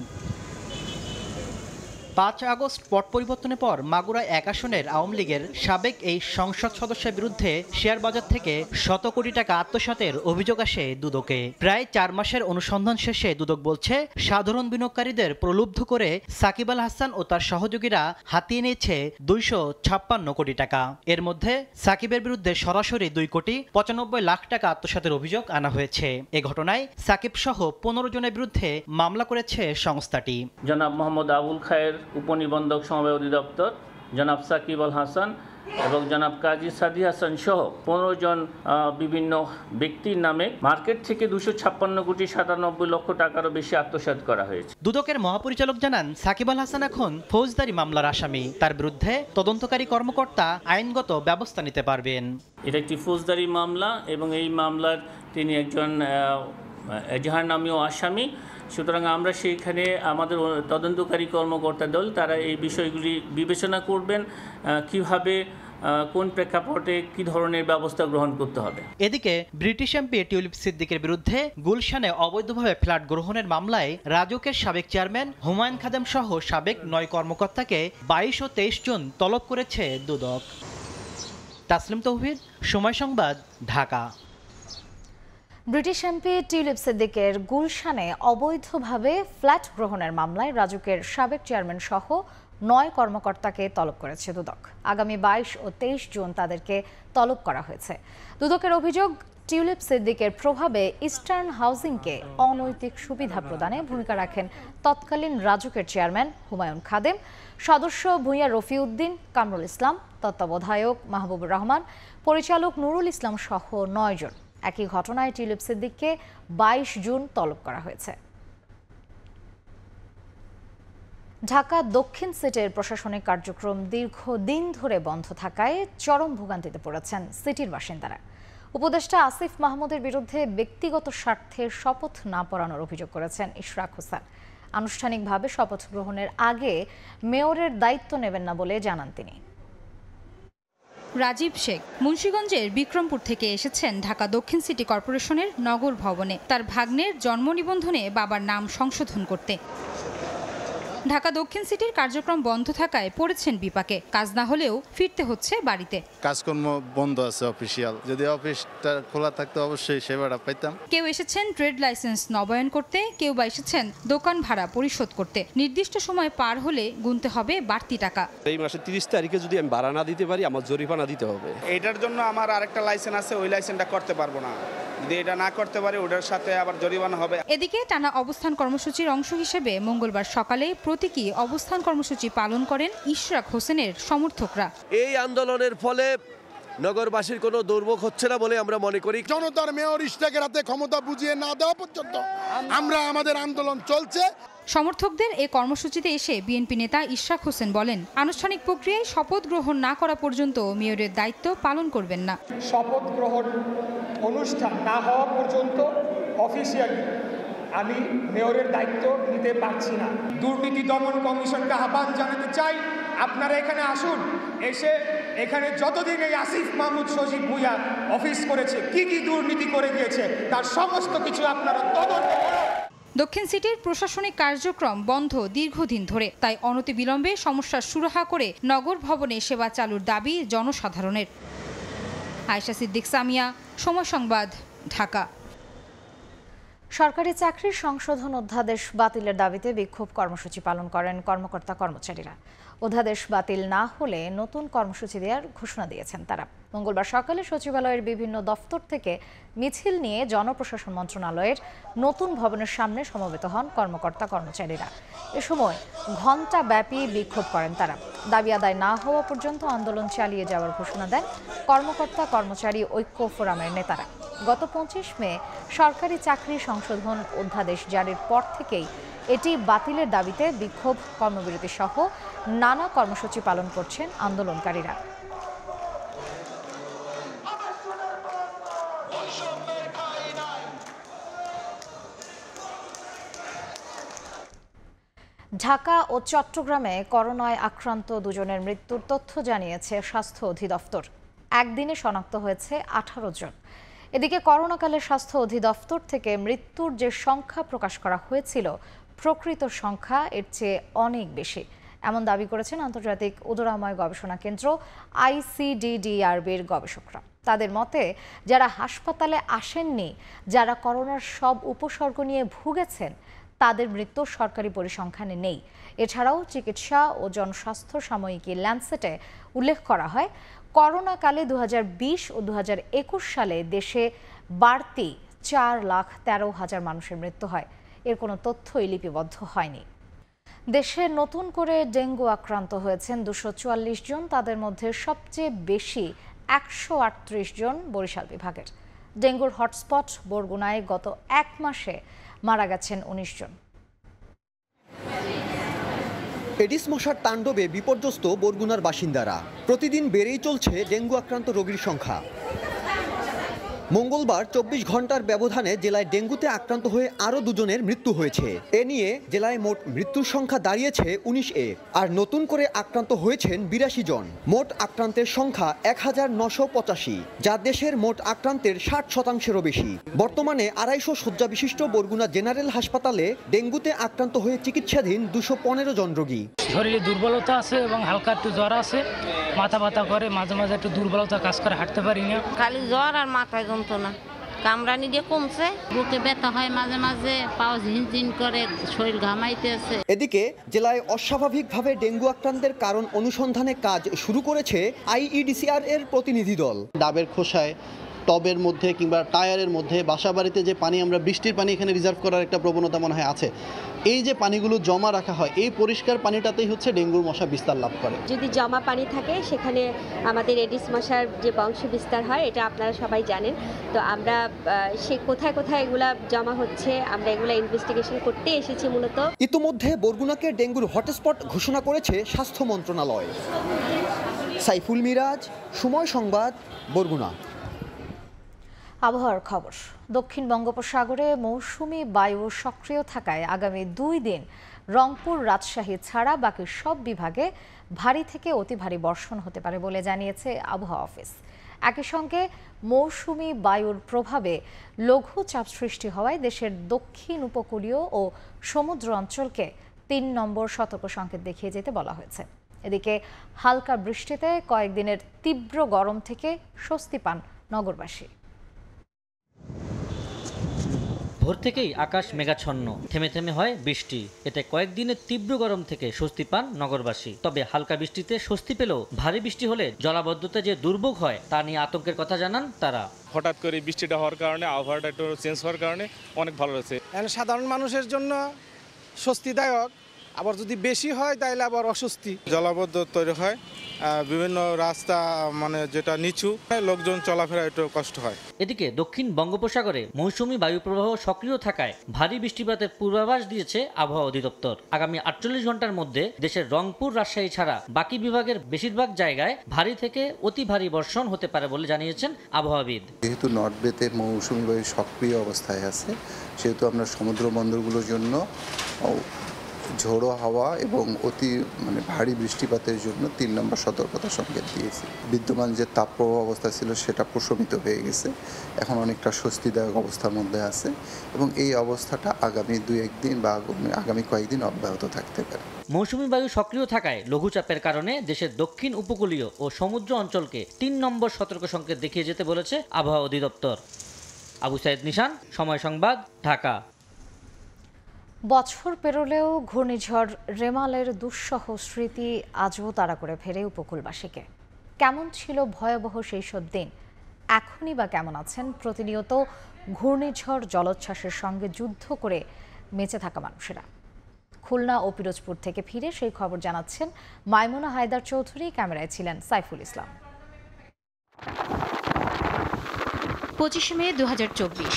5 আগস্ট পট পরিবর্তনের পর মাগুরা 1 আসনের আওয়ামী লীগের সাবেক এই সংসদ সদস্যের বিরুদ্ধে শেয়ার বাজার থেকে 100 কোটি টাকা আত্মসাতের অভিযোগ আসে দুদকে। প্রায় 4 মাসের অনুসন্ধান শেষে দুদক বলছে, সাধারণ বিনিয়োগকারীদের প্রলুব্ধ করে সাকিব আল হাসান ও তার সহযোগীরা হাতিয়ে নিয়েছে 256 কোটি টাকা। এর মধ্যে সাকিবের বিরুদ্ধে সরাসরি 2 কোটি 95 লাখ টাকা আত্মসাতের অভিযোগ আনা হয়েছে। এ ঘটনায় সাকিব সহ 15 জনের বিরুদ্ধে মামলা করেছে সংস্থাটি। জনাব মোহাম্মদ আবুল খায়ের, উপনিবন্ধক সমবায় অধিদপ্তর, জনাব সাকিব আল হাসান এবং জনাব কাজী সাদি হাসান সহ 15 জন বিভিন্ন ব্যক্তির নামে মার্কেট থেকে 256 কোটি 97 লক্ষ টাকারও বেশি আত্মসাৎ করা হয়েছে। দুদকের মহাপরিচালক জানান, সাকিব আল হাসান এখন ফৌজদারি মামলার আসামি। তার বিরুদ্ধে তদন্তকারী কর্মকর্তা আইনগত ব্যবস্থা নিতে পারবেন। এটা একটি ফৌজদারি মামলা এবং এই মামলার তিনি একজন এজাহার নামীয় আসামি। সুতরাং আমরা সেইখানে আমাদের তদন্তকারী কর্মকর্তা দল তারা এই বিষয়গুলি বিবেচনা করবেন, কিভাবে কোন প্রেক্ষাপটে কি ধরনের ব্যবস্থা গ্রহণ করতে হবে। এদিকে ব্রিটিশ এমপি টিউলিপ সিদ্দিকের বিরুদ্ধে গুলশানে অবৈধভাবে ফ্ল্যাট গ্রহণের মামলায় রাজউকের সাবেক চেয়ারম্যান হুমায়ুন খাদেম সহ সাবেক 9 কর্মকর্তাকে 22 ও 23 জুন তলব করেছে দুদক। তাসলিম তৌহিদ, সময় সংবাদ, ঢাকা। ব্রিটিশ এমপি টিউলিপ সিদ্দিকের গুলশানে অবৈধভাবে ফ্ল্যাট গ্রহণের মামলায় রাজুকের সাবেক চেয়ারম্যান সহ 9 কর্মকর্তাকে তলব করেছে দুদক। আগামী 22 ও 23 জুন তাদেরকে তলব করা হয়েছে। দুদকের অভিযোগ, টিউলিপ সিদ্দিকের প্রভাবে ইস্টার্ন হাউজিংকে অনৈতিক সুবিধা প্রদানে ভূমিকা রাখেন তৎকালীন রাজুকের চেয়ারম্যান হুমায়ুন খাদেম, সদস্য ভূঁইয়া রফিউদ্দিন, কামরুল ইসলাম, তত্ত্বাবধায়ক মাহবুবুর রহমান, পরিচালক নুরুল ইসলাম সহ 9 জন। একই ঘটনায় টিউলিপ সিদ্দিককে 22 জুন তলব করা হয়েছে। ঢাকা দক্ষিণ সিটির প্রশাসনিক কার্যক্রম দীর্ঘদিন ধরে বন্ধ থাকায় চরম ভোগান্তিতে পড়েছেন সিটির বাসিন্দারা। উপদেষ্টা আসিফ মাহমুদের বিরুদ্ধে ব্যক্তিগত স্বার্থে শপথ না পড়ানোর অভিযোগ করেছেন ইশরাক হোসেন। আনুষ্ঠানিকভাবে শপথ গ্রহণের আগে মেয়রের দায়িত্ব নেবেন না বলে জানান তিনি। রাজীব শেখ মুন্সিগঞ্জের বিক্রমপুর থেকে এসেছেন ঢাকা দক্ষিণ সিটি কর্পোরেশনের নগর ভবনে তার ভাগ্নের জন্ম নিবন্ধনে বাবার নাম সংশোধন করতে। ঢাকা দক্ষিণ সিটির কার্যক্রম বন্ধ থাকায় পড়েছেন বিপাকে। কাজ না হলেও ফিরতে হচ্ছে বাড়িতে। কাজকর্ম বন্ধ আছে অফিসিয়াল, যদি অফিসটা খোলা থাকতো অবশ্যই সেবাটা পাইতাম। কেউ এসেছেন ট্রেড লাইসেন্স নবায়ন করতে, কেউ বা এসেছেন দোকান ভাড়া পরিশোধ করতে। নির্দিষ্ট সময় পার হলে গুনতে হবে বাড়তি টাকা। এই মাসের 30 তারিখে যদি আমি ভাড়া না দিতে পারি আমার জরিমানা দিতে হবে। এটার জন্য আমার আরেকটা লাইসেন্স আছে, ওই লাইসেন্সটা করতে পারবো না। যদি এটা না করতে পারে ওটার সাথে আবার জরিমানা হবে। এদিকে টানা অবস্থান কর্মসূচির অংশ হিসেবে মঙ্গলবার সকালে প্রতীকী অবস্থান কর্মসূচি পালন করেন ইশরাক হোসেনের সমর্থকরা। এই আন্দোলনের ফলে নগরবাসীর কোনো দুর্ভোগ হচ্ছে না বলে আমরা মনে করি। জনতার মেয়র ইশরাকের হাতে ক্ষমতা বুঝিয়ে না দেওয়া পর্যন্ত আমরা আমাদের আন্দোলন চলছে। সমর্থকদের এ কর্মসূচিতে এসে বিএনপি নেতা ইশরাক হোসেন বলেন, আনুষ্ঠানিক প্রক্রিয়ায় শপথ গ্রহণ না করা পর্যন্ত মেয়রের দায়িত্ব পালন করবেন না। শপথ গ্রহণ অনুষ্ঠান না হওয়া পর্যন্ত অফিসিয়ালি আমি মেয়রের দায়িত্ব নিতে পারছি না। দুর্নীতি দমন কমিশনকে আহ্বান জানাতে চাই, আপনারা এখানে আসুন, এসে এখানে যতদিন এই আসিফ মাহমুদ সজীব ভুঁইয়া অফিস করেছে, কি কি দুর্নীতি করে গিয়েছে তার সমস্ত কিছু আপনারা তদন্ত করুন। দক্ষিণ সিটির প্রশাসনিক কার্যক্রম বন্ধ দীর্ঘদিন ধরে, তাই অনতিবিলম্বে সমস্যার সুরাহা করে নগর ভবনে সেবা চালুর দাবি জনসাধারণের। আয়েশা সিদ্দিক সামিয়া, সময় সংবাদ, ঢাকা। সরকারি চাকরির সংশোধন অধ্যাদেশ বাতিলের দাবিতে বিক্ষোভ কর্মসূচি পালন করেন কর্মকর্তা কর্মচারীরা। অধ্যাদেশ বাতিল না হলে নতুন কর্মসূচি দেওয়ার ঘোষণা দিয়েছেন তারা। মঙ্গলবার সকালে সচিবালয়ের বিভিন্ন দফতর থেকে মিছিল নিয়ে জনপ্রশাসন মন্ত্রণালয়ের নতুন ভবনের সামনে সমবেত হন কর্মকর্তা কর্মচারীরা। এ সময় ঘণ্টাব্যাপী বিক্ষোভ করেন তারা। দাবি আদায় না হওয়া পর্যন্ত আন্দোলন চালিয়ে যাওয়ার ঘোষণা দেন কর্মকর্তা কর্মচারী ঐক্য ফোরামের নেতারা। গত 25 মে সরকারি চাকরি সংশোধন অধ্যাদেশ জারির পর থেকেই এটি বাতিলের দাবিতে বিক্ষোভ, কর্মবিরতি সহ নানা কর্মসূচি পালন করছেন আন্দোলনকারীরা। ঢাকা ও চট্টগ্রামে করোনায় আক্রান্ত দুজনের মৃত্যুর তথ্য জানিয়েছে স্বাস্থ্য অধিদপ্তর। একদিনে শনাক্ত হয়েছে 18 জন। এদিকে করোনাকালে স্বাস্থ্য অধিদপ্তর থেকে মৃত্যুর যে সংখ্যা প্রকাশ করা হয়েছিল, প্রকৃত সংখ্যা এর চেয়ে অনেক বেশি, এমন দাবি করেছেন আন্তর্জাতিক উদরাময় গবেষণা কেন্দ্র ICDDRBর গবেষকরা। তাদের মতে, যারা হাসপাতালে আসেননি, যারা করোনার সব উপসর্গ নিয়ে ভুগেছেন, তাদের মৃত্যুর সরকারি পরিসংখ্যানে নেই। এছাড়াও চিকিৎসা ও জনস্বাস্থ্য সাময়িকী ল্যান্সেটে উল্লেখ করা হয়, করোনাকালে 2020 ও 2021 সালে দেশে বাড়তি 4,13,000 মানুষের মৃত্যু হয়। এর কোনো তথ্যই লিপিবদ্ধ হয়নি। দেশে নতুন করে ডেঙ্গু আক্রান্ত হয়েছেন 244 জন। তাদের মধ্যে সবচেয়ে বেশি 138 জন বরিশাল বিভাগের। ডেঙ্গুর হটস্পট বরগুনায় গত 1 মাসে মারা গেছেন 19 জন। এডিস মশার তাণ্ডবে বিপর্যস্ত বরগুনার বাসিন্দারা। প্রতিদিন বেড়েই চলছে ডেঙ্গু আক্রান্ত রোগীর সংখ্যা। মঙ্গলবার 24 ঘন্টার ব্যবধানে জেলায় ডেঙ্গুতে আক্রান্ত হয়ে আরও 2 জনের মৃত্যু হয়েছে। এ নিয়ে জেলায় মোট মৃত্যুর সংখ্যা দাঁড়িয়েছে 19-এ। আর নতুন করে আক্রান্ত হয়েছেন 82 জন। মোট আক্রান্তের সংখ্যা 1985, যা দেশের মোট আক্রান্তের 60%-এরও বেশি। বর্তমানে 250 শয্যা বিশিষ্ট বরগুনা জেনারেল হাসপাতালে ডেঙ্গুতে আক্রান্ত হয়ে চিকিৎসাধীন 215 জন রোগী। শরীরে দুর্বলতা আছে এবং হালকা একটু জ্বর আছে, মাথা ব্যথা করে, মাঝে মাঝে একটু দুর্বলতা কাজ করে, হাঁটতে পারি না। খালি জ্বর আর মাথায় যন্ত্রণা, কামড়ানি দিয়ে কমছে, বুকে ব্যথা হয় মাঝে মাঝে, পাও ঝিনঝিন করে, শরীর ঘামাইতেছে। এদিকে জেলায় অস্বাভাবিকভাবে ডেঙ্গু আক্রান্তের কারণ অনুসন্ধানে কাজ শুরু করেছে IEDCR এর প্রতিনিধি দল। ডাবের খোসায়, টবের মধ্যে কিংবা টায়ারের মধ্যে, বাসাবাড়িতে যে পানি আমরা বৃষ্টির পানি এখানে রিজার্ভ করার একটা প্রবণতা মনে হয় আছে, এই যে পানিগুলো জমা রাখা হয়, এই পরিষ্কার পানিটাতেই হচ্ছে ডেঙ্গুর মশা বিস্তার লাভ করে। যদি জমা পানি থাকে সেখানে আমাদের এডিস মশার যে বংশ বিস্তার হয়, এটা আপনারা সবাই জানেন। তো আমরা সে কোথায় কোথায় এগুলা জমা হচ্ছে, আমরা এগুলা ইনভেস্টিগেশন করতে এসেছি মূলত। ইতোমধ্যে বরগুনাকে ডেঙ্গুর হটস্পট ঘোষণা করেছে স্বাস্থ্য মন্ত্রণালয়। সাইফুল মিরাজ, সময় সংবাদ, বরগুনা। আবহাওয়ার খবর। দক্ষিণ বঙ্গোপসাগরে মৌসুমি বায়ু সক্রিয় থাকায় আগামী 2 দিন রংপুর, রাজশাহী ছাড়া বাকি সব বিভাগে ভারী থেকে অতি ভারী বর্ষণ হতে পারে বলে জানিয়েছে আবহাওয়া অফিস। একই সঙ্গে মৌসুমি বায়ুর প্রভাবে লঘুচাপ সৃষ্টি হওয়ায় দেশের দক্ষিণ উপকূলীয় ও সমুদ্র অঞ্চলকে 3 নম্বর সতর্ক সংকেত দেখিয়ে যেতে বলা হয়েছে। এদিকে হালকা বৃষ্টিতে কয়েকদিনের তীব্র গরম থেকে স্বস্তি পান নগরবাসী। ভোর থেকেই আকাশ মেঘাচ্ছন্ন, থেমে থেমে হয় বৃষ্টি। এতে কয়েকদিনের তীব্র গরম থেকে স্বস্তি পান নগরবাসী। তবে হালকা বৃষ্টিতে স্বস্তি পেলেও ভারী বৃষ্টি হলে জলাবদ্ধতা যে দুর্ভোগ হয় তা নিয়ে আতঙ্কের কথা জানান তারা। হঠাৎ করে বৃষ্টিটা হওয়ার কারণে, আবহাওয়াটা একটু চেঞ্জ হওয়ার কারণে অনেক ভালো লাগছে। সাধারণ মানুষের জন্য স্বস্তিদায়ক, আবার যদি বেশি হয় তাহলে আবার অস্বস্তি। জলাবদ্ধ তৈরি হয়, বিভিন্ন রাস্তা যেটা নিচু, লোকজন চলাফেরা একটু কষ্ট হয়। এদিকে দক্ষিণ বঙ্গোপসাগরে মৌসুমী বায়ুপ্রবাহ সক্রিয় থাকায় ভারী বৃষ্টিপাতের পূর্বাভাস দিয়েছে আবহাওয়া অধিদপ্তর। আগামী 48 ঘন্টার মধ্যে দেশের রংপুর, রাজশাহী ছাড়া বাকি বিভাগের বেশিরভাগ জায়গায় ভারী থেকে অতি ভারী বর্ষণ হতে পারে বলে জানিয়েছেন আবহাওয়াবিদ। যেহেতু নর্থ বেতে মৌসুমী বায়ু সক্রিয় অবস্থায় আছে, সেহেতু আমরা সমুদ্র বন্দরগুলোর জন্য ঝোড়ো হাওয়া এবং অতি ভারী বৃষ্টিপাতের জন্য 3 নম্বর সতর্কতা সংকেত দিয়েছি। বিদ্যমান যে তাপপ্রবাহ অবস্থা ছিল সেটা প্রশমিত হয়ে গেছে, এখন অনেকটা স্বস্তিদায়ক অবস্থার মধ্যে আছে এবং এই অবস্থাটা আগামী 2-1 দিন বা আগামী কয়েকদিন অব্যাহত থাকতে পারে। মৌসুমী বায়ু সক্রিয় থাকায় লঘুচাপের কারণে দেশের দক্ষিণ উপকূলীয় ও সমুদ্র অঞ্চলকে 3 নম্বর সতর্ক সংকেত দেখিয়ে যেতে বলেছে আবহাওয়া অধিদপ্তর। আবু সাইদ নিশান, সময় সংবাদ, ঢাকা। বছর পেরোলেও ঘূর্ণিঝড় রেমালের দুঃসহ স্মৃতি আজও তাড়া করে ফেরে উপকূলবাসীকে। কেমন ছিল ভয়াবহ সেই সব দিন, এখনই বা কেমন আছেন প্রতিনিয়ত ঘূর্ণিঝড় জলোচ্ছ্বাসের সঙ্গে যুদ্ধ করে বেঁচে থাকা মানুষেরা। খুলনা ও পিরোজপুর থেকে ফিরে সেই খবর জানাচ্ছেন মাইমুনা হায়দার চৌধুরী, ক্যামেরায় ছিলেন সাইফুল ইসলাম। 25 মে 2024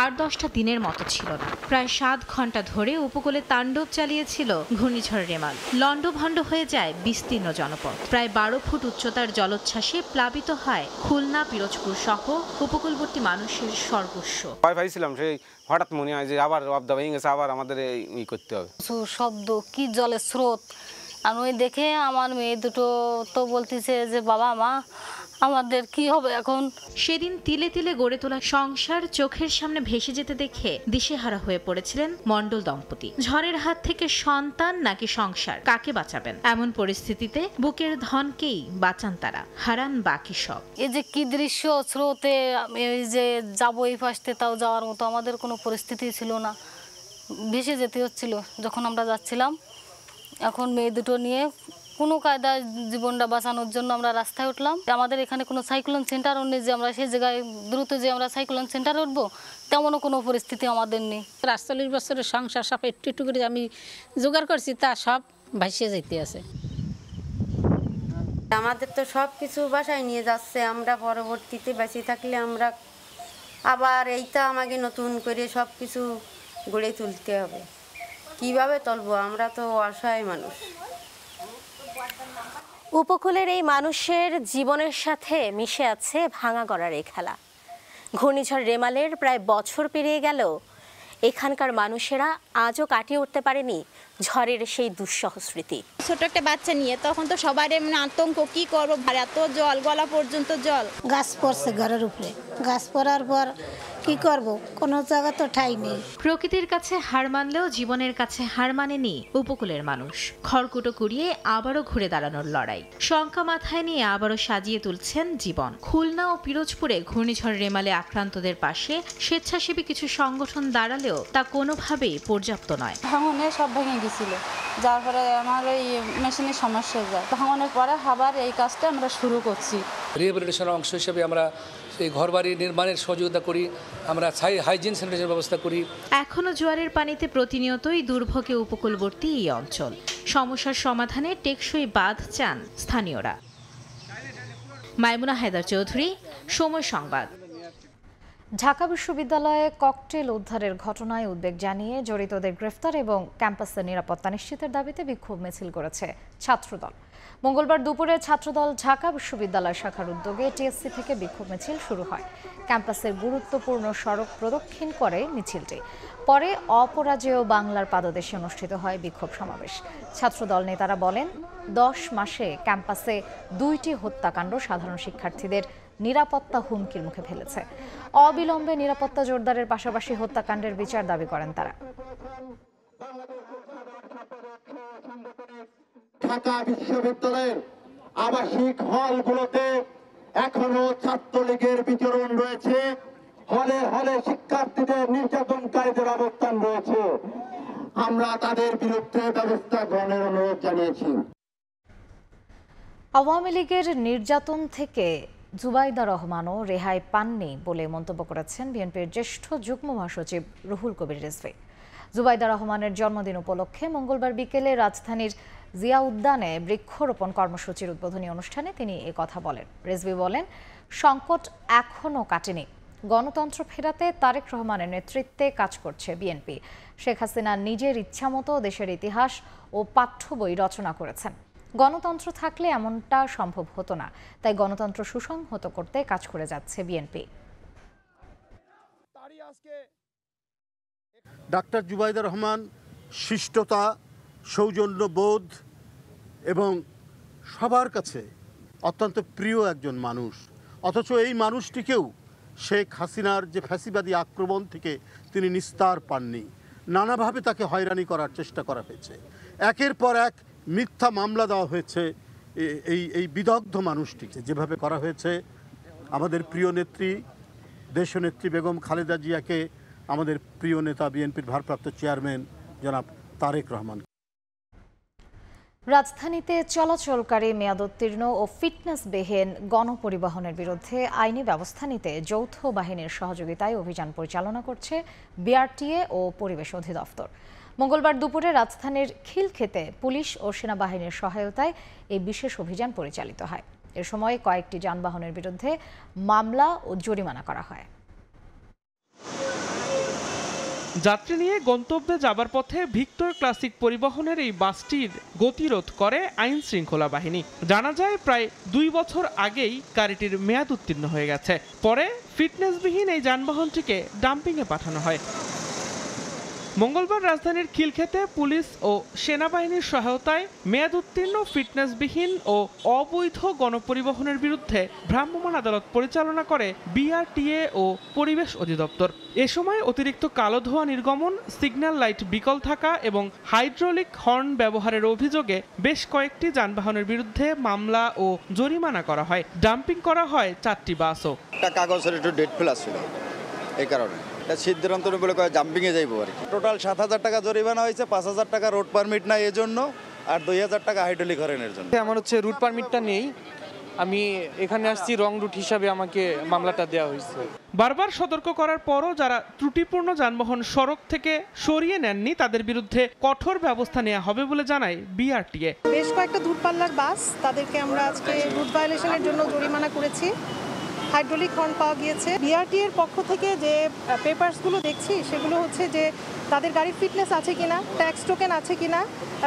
আর 10টা দিনের মতো ছিল না। প্রায় 7 ঘন্টা ধরে উপকূলে তাণ্ডব চালিয়েছিল ঘূর্ণিঝড় রেমাল। লণ্ডভণ্ড হয়ে যায় বিস্তীর্ণ জনপদ। প্রায় 12 ফুট উচ্চতার জলোচ্ছ্বাসে প্লাবিত হয় খুলনা, পিরোজপুর সহ উপকূলবর্তী মানুষের সর্বস্ব। ভয় পাইছিলাম, সেই হঠাৎ মনে হয় যে আবার অবদা ভেঙে গেছে, আবার আমাদের এই করতে হবে। শব্দ কি জলের স্রোত, আর ওই দেখে আমার মেয়ে দুটো তো বলতেছে যে বাবা মা আমাদের কি হবে এখন। সেদিন তিলে তিলে গড়ে তোলা সংসার চোখের সামনে ভেসে যেতে দেখে দিশেহারা হয়ে পড়েছিলেন মণ্ডল দম্পতি। ঝড়ের হাত থেকে সন্তান নাকি সংসার, কাকে বাঁচাবেন? এমন পরিস্থিতিতে বুকের ধনকেই বাঁচান তারা, হারান বাকি সব। এই যে কি দৃশ্য, স্রোতে এই যে যাবো এই পাশতে, তাও যাওয়ার মতো আমাদের কোনো পরিস্থিতি ছিল না, ভেসে যেতে হচ্ছিল যখন আমরা যাচ্ছিলাম। এখন মেয়ে দুটো নিয়ে কোনো কায়দায় জীবনটা বাঁচানোর জন্য আমরা রাস্তায় উঠলাম। আমাদের এখানে কোনো সাইক্লোন সেন্টারও নেই যে আমরা সেই জায়গায় দ্রুত যে আমরা সাইক্লোন সেন্টারে উঠবো, তেমনও কোনো পরিস্থিতি আমাদের নেই। ৪৮ বছরের সংসার সব একটু একটু করে আমি জোগাড় করছি, তা সব ভাসিয়ে যাইতে আছে। আমাদের তো সব কিছু বাসায় নিয়ে যাচ্ছে, আমরা পরবর্তীতে বেঁচে থাকলে আমরা আবার এইটা আমাকে নতুন করে সব কিছু গড়ে তুলতে হবে। কিভাবে তুলবো? আমরা তো অসহায় মানুষ। উপকূলের এই মানুষের জীবনের সাথে মিশে আছে ভাঙা গড়ার এই খেলা। ঘূর্ণিঝড় রেমালের প্রায় বছর পেরিয়ে গেলেও এখানকার মানুষেরা আজও কাটিয়ে উঠতে পারেনি ঝড়ের সেই দুঃসহ স্মৃতি। ছোট একটা বাচ্চা নিয়ে তখন তো সবার এমনি আতঙ্ক, কি করবো, এত জল, গলা পর্যন্ত জল। গাছ পড়ছে ঘরের উপরে, গাছ পড়ার পর কি করব, কোনো জায়গা তো ঠাই নেই। প্রকৃতির কাছে হার মানলেও জীবনের কাছে হার মানেনি উপকূলের মানুষ। খড়কুটো কুড়িয়ে আবারও ঘুরে দাঁড়ানোর লড়াই, শঙ্কা মাথায় নিয়ে আবারও সাজিয়ে তুলছেন জীবন। খুলনা ও পিরোজপুরে ঘূর্ণিঝড় রেমালে আক্রান্তদের পাশে স্বেচ্ছাসেবী কিছু সংগঠন দাঁড়ালেও তা কোনোভাবেই পর্যাপ্ত নয়। ভাঙনে সব ভেঙে গেছিল, যার ফলে আমার এই মেশিনের সমস্যা যায়। ভাঙনের পরে আবার এই কাজটা আমরা শুরু করছি। রিহ্যাবিলিটেশনের অংশ হিসেবে আমরা এই ঘরবাড়ি নির্মাণের সহযোগিতা করি, আমরা হাইজিন স্যানিটেশন ব্যবস্থা করি। এখনো জোয়ারের পানিতে প্রতিনিয়তই দুর্ভোগে উপকূলবর্তী এই অঞ্চল। সমস্যার সমাধানে টেকসই বাঁধ চান স্থানীয়রা। মাইমুনা হায়দার চৌধুরী, সময় সংবাদ। ঢাকা বিশ্ববিদ্যালয়ে ককটেল উদ্ধারের ঘটনায় উদ্বেগ জানিয়ে জড়িতদের গ্রেফতার এবং ক্যাম্পাসের নিরাপত্তা নিশ্চিতের দাবিতে বিক্ষোভ মিছিল করেছে ছাত্রদল। মঙ্গলবার দুপুরে ছাত্রদল ঢাকা বিশ্ববিদ্যালয় শাখার উদ্যোগে টিএসসি থেকে বিক্ষোভ মিছিল শুরু হয়। ক্যাম্পাসের গুরুত্বপূর্ণ সড়ক প্রদক্ষিণ করে মিছিলটি। পরে অপরাজেয় বাংলার পাদদেশে অনুষ্ঠিত হয় বিক্ষোভ সমাবেশ। ছাত্রদল নেতারা বলেন, 10 মাসে ক্যাম্পাসে 2টি হত্যাকাণ্ড সাধারণ শিক্ষার্থীদের নিরাপত্তা হুমকির মুখে ফেলেছে। অবিলম্বে নিরাপত্তা জোরদারের পাশাপাশি হত্যাকাণ্ডের বিচার দাবি করেন তারা। ঢাকা বিশ্ববিদ্যালয়ের আবাসিক হলগুলোতে এখনো ছাত্রলীগের বিচরণ রয়েছে। হলে হলে শিক্ষার্থীদের নির্যাতনকারীদের অবস্থান রয়েছে, আমরা তাদের বিরুদ্ধে ব্যবস্থা গ্রহণের অনুরোধ জানিয়েছি। আওয়ামী লীগের নির্যাতন থেকে জুবাইদা রহমানও রেহাই পাননি বলে মন্তব্য করেছেন বিএনপির জ্যেষ্ঠ যুগ্ম মহাসচিব রুহুল কবির রিজভী। জুবাইদা রহমানের জন্মদিন উপলক্ষে মঙ্গলবার বিকেলে রাজধানীর জিয়া উদ্যানে বৃক্ষরোপণ কর্মসূচির উদ্বোধনী অনুষ্ঠানে তিনি কথা বলেন। রিজভী বলেন, সংকট এখনও কাটেনি। গণতন্ত্র ফেরাতে তারেক রহমানের নেতৃত্বে কাজ করছে বিএনপি। শেখ হাসিনা নিজের ইচ্ছামতো দেশের ইতিহাস ও পাঠ্য বই রচনা করেছেন। গণতন্ত্র থাকলে এমনটা সম্ভব হতো না, তাই গণতন্ত্র সুসংহত করতে কাজ করে যাচ্ছে বিএনপি। ডাক্তার জুবাইদা রহমান শিষ্টতা, সৌজন্যবোধ এবং সবার কাছে অত্যন্ত প্রিয় একজন মানুষ। অথচ এই মানুষটিকেও শেখ হাসিনার যে ফ্যাসিবাদী আক্রমণ থেকে তিনি নিস্তার পাননি। নানাভাবে তাকে হয়রানি করার চেষ্টা করা হয়েছে। একের পর এক মিথ্যা মামলা দেওয়া হয়েছে এই বিদগ্ধ মানুষটিকে। যেভাবে করা হয়েছে আমাদের প্রিয় নেত্রী, দেশনেত্রী বেগম খালেদা জিয়াকে, আমাদের প্রিয় নেতা বিএনপির ভারপ্রাপ্ত চেয়ারম্যান জনাব তারেক রহমান। রাজধানীতে চলাচলকারী মেয়াদোত্তীর্ণ ও ফিটনেসবিহীন গণপরিবহনের বিরুদ্ধে আইনি ব্যবস্থা নিতে যৌথ বাহিনীর সহযোগিতায় অভিযান পরিচালনা করছে বিআরটিএ ও পরিবেশ অধিদপ্তর। মঙ্গলবার দুপুরে রাজধানীর খিলক্ষেতে পুলিশ ও সেনাবাহিনীর সহায়তায় এই বিশেষ অভিযান পরিচালিত হয়। এ সময় কয়েকটি যানবাহনের বিরুদ্ধে মামলা ও জরিমানা করা হয়। যাত্রী নিয়ে গন্তব্যে যাবার পথে ভিক্টর ক্লাসিক পরিবহনের এই বাসটির গতিরোধ করে আইন শৃঙ্খলা বাহিনী। জানা যায় প্রায় 2 বছর আগেই গাড়িটির মেয়াদ উত্তীর্ণ হয়ে গেছে। পরে ফিটনেসবিহীন এই যানবাহনটিকে ডাম্পিংয়ে পাঠানো হয়। মঙ্গলবার রাজধানীর খিলক্ষেতে পুলিশ ও সেনাবাহিনীর সহায়তায় মেয়াদ উত্তীর্ণ, ফিটনেসবিহীন ও অবৈধ গণপরিবহনের বিরুদ্ধে ভ্রাম্যমাণ আদালত পরিচালনা করে বিআরটিএ ও পরিবেশ অধিদপ্তর। এ সময় অতিরিক্ত কালো ধোঁয়া নির্গমন, সিগন্যাল লাইট বিকল থাকা এবং হাইড্রোলিক হর্ন ব্যবহারের অভিযোগে বেশ কয়েকটি যানবাহনের বিরুদ্ধে মামলা ও জরিমানা করা হয়। ডাম্পিং করা হয় 4টি বাসও। কাগজের একটু ডেট ফেলা ছিল, এই কারণে সিদ্ধান্ত বলে জাম্পিংয়ে যাইব আর কি। টোটাল 7,000 টাকা জরিমানা হয়েছে, 5,000 টাকা রোড পারমিট নাই এজন্য, আর 2,000 টাকা হাইড্রোলিক হর্নের জন্য। আমার হচ্ছে রুট পারমিটটা নেই, আমি এখানে আসছি রং রুট হিসাবে আমাকে মামলাটা দেওয়া হয়েছে। বারবার সতর্ক করার পরও যারা ত্রুটিপূর্ণ যানবাহন সড়ক থেকে সরিয়ে নেননি তাদের বিরুদ্ধে কঠোর ব্যবস্থা নেওয়া হবে বলে জানায় বিআরটিএ। বেশ কয়েকটা দূরপাল্লার বাস, তাদেরকে আমরা আজকে রুট ভায়োলেশনের জন্য জরিমানা করেছি। হাইড্রোলিক হর্ন পাওয়া গিয়েছে। বিআরটিএর পক্ষ থেকে যে পেপারসগুলো দেখছি সেগুলো হচ্ছে যে তাদের গাড়ির ফিটনেস আছে কিনা, ট্যাক্স টোকেন আছে কিনা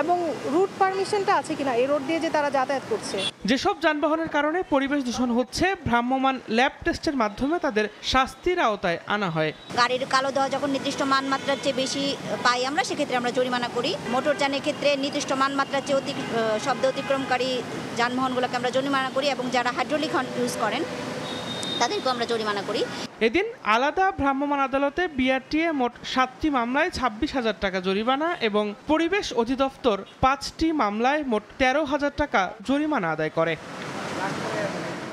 এবং রুট পারমিশনটা আছে কিনা, এই রোড দিয়ে যে তারা যাতায়াত করছে। যেসব যানবাহনের কারণে পরিবেশ দূষণ হচ্ছে, ভ্রাম্যমাণ ল্যাব টেস্টের মাধ্যমে তাদের শাস্তির আওতায় আনা হয়। গাড়ির কালো ধোঁয়া যখন নির্দিষ্ট মানমাত্রার চেয়ে বেশি পাই আমরা, সেক্ষেত্রে আমরা জরিমানা করি। মোটরযানের ক্ষেত্রে নির্দিষ্ট মানমাত্রার চেয়ে শব্দ অতিক্রমকারী যানবাহনগুলোকে আমরা জরিমানা করি এবং যারা হাইড্রোলিক হর্ন ইউজ করেন তাদেরকে আমরা জরিমানা করি। এদিন আলাদা ভ্রাম্যমাণ আদালতে বিআরটিএ মোট 7টি মামলায় 26,000 টাকা জরিমানা এবং পরিবেশ অধিদপ্তর 5টি মামলায় মোট 13,000 টাকা জরিমানা আদায় করে।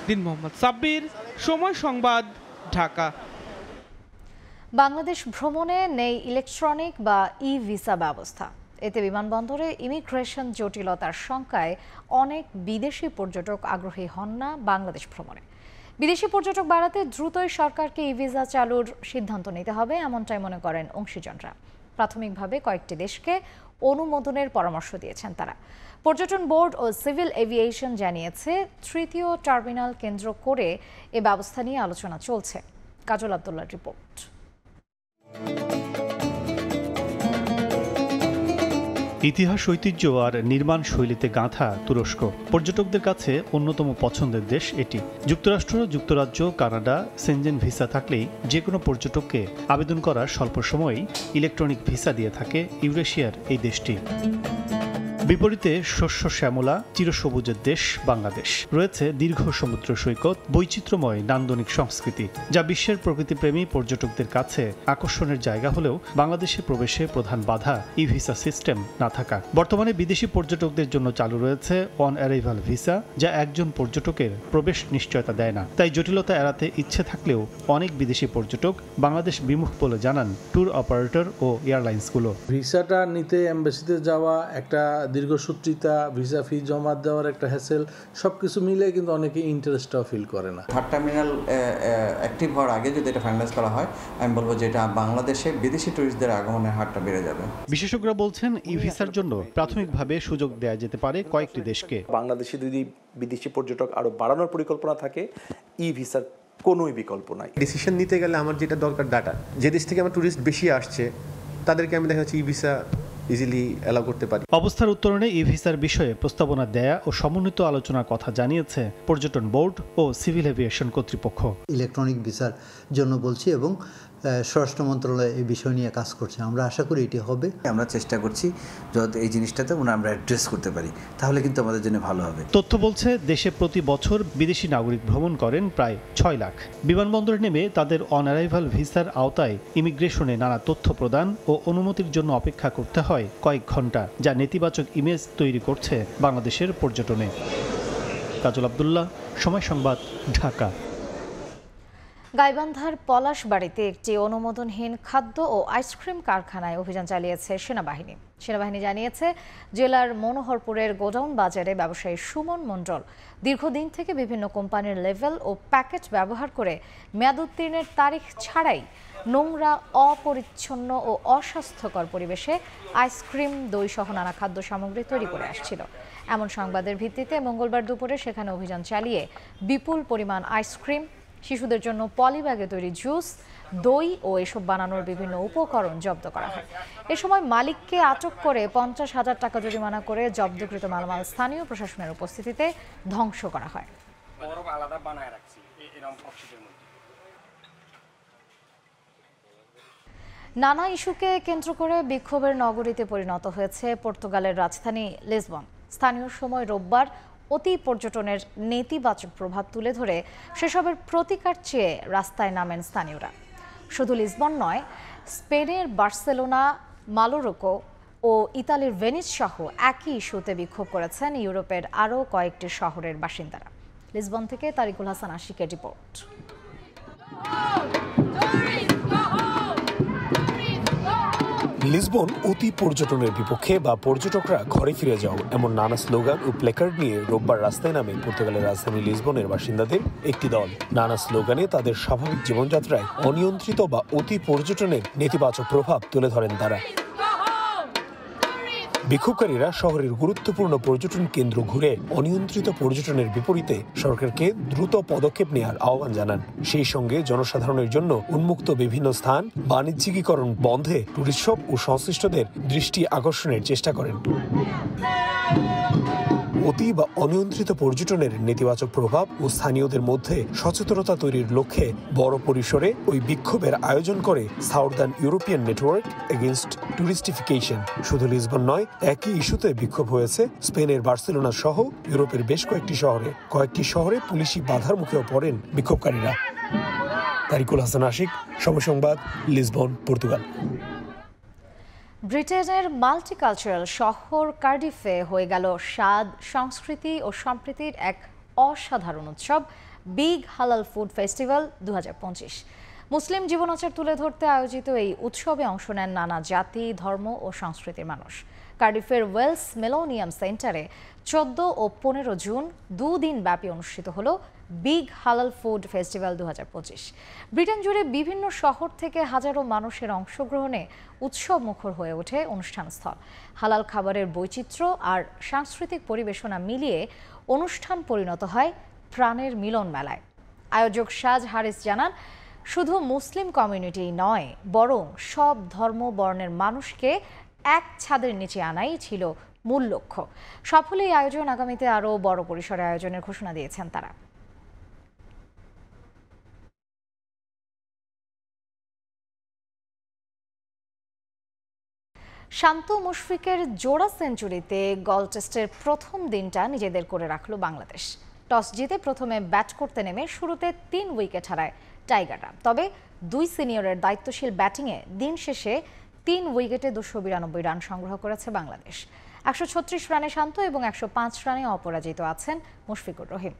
দিন মোহাম্মদ সাব্বির, সময় সংবাদ, ঢাকা। বাংলাদেশ ভ্রমণে নেই ইলেকট্রনিক বা ই-ভিসা ব্যবস্থা। এতে বিমানবন্দরে ইমিগ্রেশন জটিলতার শঙ্কায় অনেক বিদেশি পর্যটক আগ্রহী হন না বাংলাদেশ ভ্রমণে। বিদেশি পর্যটক বাড়াতে দ্রুতই সরকারকে ই-ভিসা চালুর সিদ্ধান্ত নিতে হবে, এমনটাই মনে করেন অংশীজনরা। প্রাথমিকভাবে কয়েকটি দেশকে অনুমোদনের পরামর্শ দিয়েছেন তারা। পর্যটন বোর্ড ও সিভিল এভিয়েশন জানিয়েছে, তৃতীয় টার্মিনাল কেন্দ্র করে এ ব্যবস্থা নিয়ে আলোচনা চলছে। কাজল আব্দুল্লাহর রিপোর্ট। ইতিহাস, ঐতিহ্য আর নির্মাণ শৈলীতে গাঁথা তুরস্ক পর্যটকদের কাছে অন্যতম পছন্দের দেশ এটি। যুক্তরাষ্ট্র, যুক্তরাজ্য, কানাডা, সেনজেন ভিসা থাকলেই যে কোনো পর্যটককে আবেদন করার স্বল্প সময়েই ইলেকট্রনিক ভিসা দিয়ে থাকে ইউরেশিয়ার এই দেশটি। বিপরীতে শস্য শ্যামলা চিরসবুজের দেশ বাংলাদেশ। রয়েছে দীর্ঘ সমুদ্র সৈকত, বৈচিত্র্যময় নান্দনিক সংস্কৃতি, যা বিশ্বের প্রকৃতিপ্রেমী পর্যটকদের কাছে আকর্ষণের জায়গা হলেও বাংলাদেশে প্রবেশে প্রধান বাধা ই ভিসা সিস্টেম না থাকা। বর্তমানে বিদেশি পর্যটকদের জন্য চালু রয়েছে অন অ্যারাইভাল ভিসা, যা একজন পর্যটকের প্রবেশ নিশ্চয়তা দেয় না। তাই জটিলতা এড়াতে ইচ্ছে থাকলেও অনেক বিদেশি পর্যটক বাংলাদেশ বিমুখ বলে জানান ট্যুর অপারেটর ও এয়ারলাইন্সগুলো। ভিসাটা নিতে এম্বাসিতে যাওয়া, একটা দীর্ঘসূত্রিতা, ভিসা ফি জমা দেওয়ার একটা হ্যাসেল, সবকিছু মিলে কিন্তু অনেকে ইন্টারেস্টটাও ফিল করে না। থার্ড টার্মিনাল অ্যাক্টিভ হওয়ার আগে যদি এটা ফাইনালাইজ করা হয়, আমি বলবো যে এটা বাংলাদেশে বিদেশি টুরিস্টদের আগমনের হারটা বেড়ে যাবে। বিশেষজ্ঞরা বলছেন ই ভিসার জন্য প্রাথমিকভাবে সুযোগ দেওয়া যেতে পারে কয়েকটি দেশকে। বাংলাদেশে যদি বিদেশি পর্যটক আরো বাড়ানোর পরিকল্পনা থাকে, ই ভিসার কোনোই বিকল্প নাই। ডিসিশন নিতে গেলে আমার যেটা দরকার ডাটা, যে দেশ থেকে আমার টুরিস্ট বেশি আসছে তাদেরকে আমি দেখা যাচ্ছে ই ভিসা ইজিলি অ্যালাউ করতে পারি। অবস্থার উত্তরণে ই ভিসার বিষয়ে প্রস্তাবনা দেয়া ও সমন্বিত আলোচনার কথা জানিয়েছে পর্যটন বোর্ড ও সিভিল এভিয়েশন কর্তৃপক্ষ। ইলেকট্রনিক ভিসার জন্য বলছি এবং স্বরাষ্ট্র মন্ত্রণালয় এই বিষয় নিয়ে কাজ করছে। আমরা আশা করি এটি হবে। আমরা চেষ্টা করছি যাতে এই জিনিসটাতে আমরা অ্যাড্রেস করতে পারি, তাহলে কিন্তু আমাদের জন্য ভালো হবে। তথ্য বলছে দেশে প্রতি বছর বিদেশি নাগরিক ভ্রমণ করেন প্রায় 6 লাখ। বিমানবন্দরে নেমে তাদের অন অ্যারাইভাল ভিসার আওতায় ইমিগ্রেশনে নানা তথ্য প্রদান ও অনুমতির জন্য অপেক্ষা করতে হয় কয়েক ঘন্টা, যা নেতিবাচক ইমেজ তৈরি করছে বাংলাদেশের পর্যটনে। কাজল আব্দুল্লাহ, সময় সংবাদ, ঢাকা। গাইবান্ধার পলাশবাড়িতে একটি অনুমোদনহীন খাদ্য ও আইসক্রিম কারখানায় অভিযান চালিয়েছে সেনাবাহিনী। সেনাবাহিনী জানিয়েছে, জেলার মনোহরপুরের গোডাউন বাজারে ব্যবসায়ী সুমন মণ্ডল দীর্ঘদিন থেকে বিভিন্ন কোম্পানির লেভেল ও প্যাকেট ব্যবহার করে মেয়াদোত্তীর্ণের তারিখ ছাড়াই নোংরা, অপরিচ্ছন্ন ও অস্বাস্থ্যকর পরিবেশে আইসক্রিম, দই সহ নানা খাদ্য সামগ্রী তৈরি করে আসছিল। এমন সংবাদের ভিত্তিতে মঙ্গলবার দুপুরে সেখানে অভিযান চালিয়ে বিপুল পরিমাণ আইসক্রিম, শিশুদের জন্য পলিব্যাগে তৈরি জুস, দই ও এসব বানানোর বিভিন্ন উপকরণ জব্দ করা হয়। এ সময় মালিককে আটক করে 50,000 টাকা জরিমানা করে জব্দকৃত মালামাল স্থানীয় প্রশাসনের উপস্থিতিতে ধ্বংস করা হয়। নানা ইস্যুকে কেন্দ্র করে বিক্ষোভের নগরীতে পরিণত হয়েছে পর্তুগালের রাজধানী লিসবন। স্থানীয় সময় রোববার অতি পর্যটনের নেতিবাচক প্রভাব তুলে ধরে সেসবের প্রতিকার চেয়ে রাস্তায় নামেন স্থানীয়রা। শুধু লিসবন নয়, স্পেনের বার্সেলোনা, মালোরোকো ও ইতালির ভেনিস সহ একই ইস্যুতে বিক্ষোভ করেছেন ইউরোপের আরও কয়েকটি শহরের বাসিন্দারা। লিসবন থেকে তারিকুল হাসান আশিকের রিপোর্ট। লিসবন অতি পর্যটনের বিপক্ষে বা পর্যটকরা ঘরে ফিরে যাও, এমন নানা স্লোগান ও প্ল্যাকার্ড নিয়ে রোববার রাস্তায় নামে পর্তুগালের রাজধানী লিসবনের বাসিন্দাদের একটি দল। নানা স্লোগানে তাদের স্বাভাবিক জীবনযাত্রায় অনিয়ন্ত্রিত বা অতি পর্যটনের নেতিবাচক প্রভাব তুলে ধরেন তারা। বিক্ষোভকারীরা শহরের গুরুত্বপূর্ণ পর্যটন কেন্দ্র ঘুরে অনিয়ন্ত্রিত পর্যটনের বিপরীতে সরকারকে দ্রুত পদক্ষেপ নেওয়ার আহ্বান জানান। সেই সঙ্গে জনসাধারণের জন্য উন্মুক্ত বিভিন্ন স্থান বাণিজ্যিকীকরণ বন্ধে টুরিস্ট ও সংশ্লিষ্টদের দৃষ্টি আকর্ষণের চেষ্টা করেন। অতি বা অনিয়ন্ত্রিত পর্যটনের নেতিবাচক প্রভাব ও স্থানীয়দের মধ্যে সচেতনতা তৈরির লক্ষ্যে বড় পরিসরে ওই বিক্ষোভের আয়োজন করে সাউদার্ন ইউরোপিয়ান নেটওয়ার্ক এগেইনস্ট টুরিস্টিফিকেশন। শুধু লিসবন নয়, একই ইস্যুতে বিক্ষোভ হয়েছে স্পেনের বার্সেলোনা সহ ইউরোপের বেশ কয়েকটি শহরে পুলিশি বাধার মুখেও পড়েন বিক্ষোভকারীরা। তারিকুল হাসান আশিক, সময় সংবাদ, লিসবন, পর্তুগাল। ব্রিটেনের মাল্টিকালচারাল শহর কার্ডিফে হয়ে গেল স্বাদ, সংস্কৃতি ও সম্প্রীতির এক অসাধারণ উৎসব, বিগ হালাল ফুড ফেস্টিভ্যাল 2025। মুসলিম জীবনাচার তুলে ধরতে আয়োজিত এই উৎসবে অংশ নেন নানা জাতি, ধর্ম ও সংস্কৃতির মানুষ। কার্ডিফের ওয়েলস মেলোনিয়াম সেন্টারে 14 ও 15 জুন 2 দিন ব্যাপী অনুষ্ঠিত হল বিগ হালাল ফুড ফেস্টিভ্যাল 2025। ব্রিটেন জুড়ে বিভিন্ন শহর থেকে হাজারো মানুষের অংশগ্রহণে উৎসব মুখর হয়ে ওঠে অনুষ্ঠানস্থল। হালাল খাবারের বৈচিত্র্য আর সাংস্কৃতিক পরিবেশনা মিলিয়ে অনুষ্ঠান পরিণত হয় প্রাণের মিলন মেলায়। আয়োজক সাজ হারিস জানান, শুধু মুসলিম কমিউনিটি নয়, বরং সব ধর্ম বর্ণের মানুষকে এক ছাদের নিচে আনাই ছিল মূল লক্ষ্য। সফল এই আয়োজন আগামীতে আরও বড় পরিসরে আয়োজনের ঘোষণা দিয়েছেন তারা। শান্ত মুশফিকের জোড়া সেঞ্চুরিতে গল টেস্টের প্রথম দিনটা নিজেদের করে রাখলো বাংলাদেশ। টস জিতে প্রথমে ব্যাট করতে নেমে শুরুতে 3 উইকেট হারায় টাইগাররা। তবে 2 সিনিয়রের দায়িত্বশীল ব্যাটিংয়ে দিন শেষে 3 উইকেটে 292 রান সংগ্রহ করেছে বাংলাদেশ। 136 রানে শান্ত এবং 105 রানে অপরাজিত আছেন মুশফিকুর রহিম।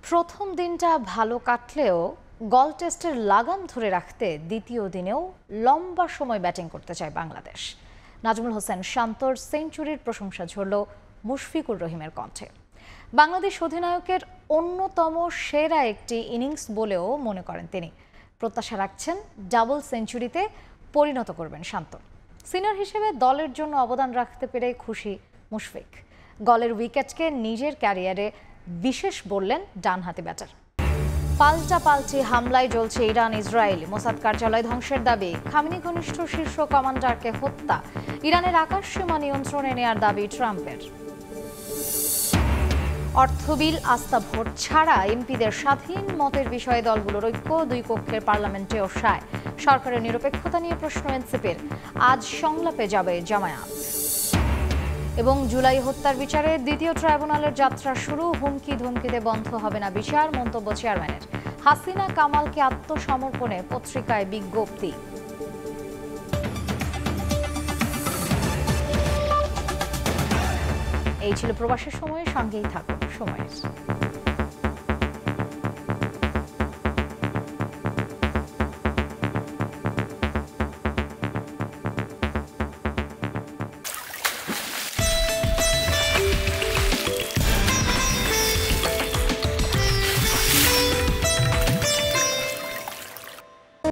প্রথম দিনটা ভালো কাটলেও গল টেস্টের লাগাম ধরে রাখতে দ্বিতীয় দিনেও লম্বা সময় ব্যাটিং করতে চায় বাংলাদেশ। নাজমুল হোসেন শান্তর সেঞ্চুরির প্রশংসা ঝরল মুশফিকুর রহিমের কণ্ঠে। বাংলাদেশ অধিনায়কের অন্যতম সেরা একটি ইনিংস বলেও মনে করেন তিনি। প্রত্যাশা রাখছেন ডাবল সেঞ্চুরিতে পরিণত করবেন শান্ত। সিনিয়র হিসেবে দলের জন্য অবদান রাখতে পেরে খুশি মুশফিক। গলের উইকেটকে নিজের ক্যারিয়ারে বিশেষ বললেন ডানহাতি ব্যাটার। পাল্টাপাল্টি হামলায় জ্বলছে ইরান ইসরায়েল। মোসাদ কার্যালয় ধ্বংসের দাবি, খামেনি ঘনিষ্ঠ শীর্ষ কমান্ডারকে হত্যা, ইরানের আকাশসীমা নিয়ন্ত্রণে নেয়ার দাবি ট্রাম্পের। অর্থবিল আস্থা ভোট ছাড়া এমপিদের স্বাধীন মতের বিষয়ে দলগুলোর ঐক্য, 2 কক্ষের পার্লামেন্টেও সায়। সরকারের নিরপেক্ষতা নিয়ে প্রশ্ন এনসিপির। আজ সংলাপে যাবে জামায়াত। এবং জুলাই হত্যার বিচারে দ্বিতীয় ট্রাইব্যুনালের যাত্রা শুরু। হুমকি ধমকিতে বন্ধ হবে না বিচার, মন্তব্য চেয়ারম্যানের। হাসিনা কামালকে আত্মসমর্পণে পত্রিকায় বিজ্ঞপ্তি। এই ছিল প্রবাসের সময়ের সঙ্গেই থাকুন সময়ের।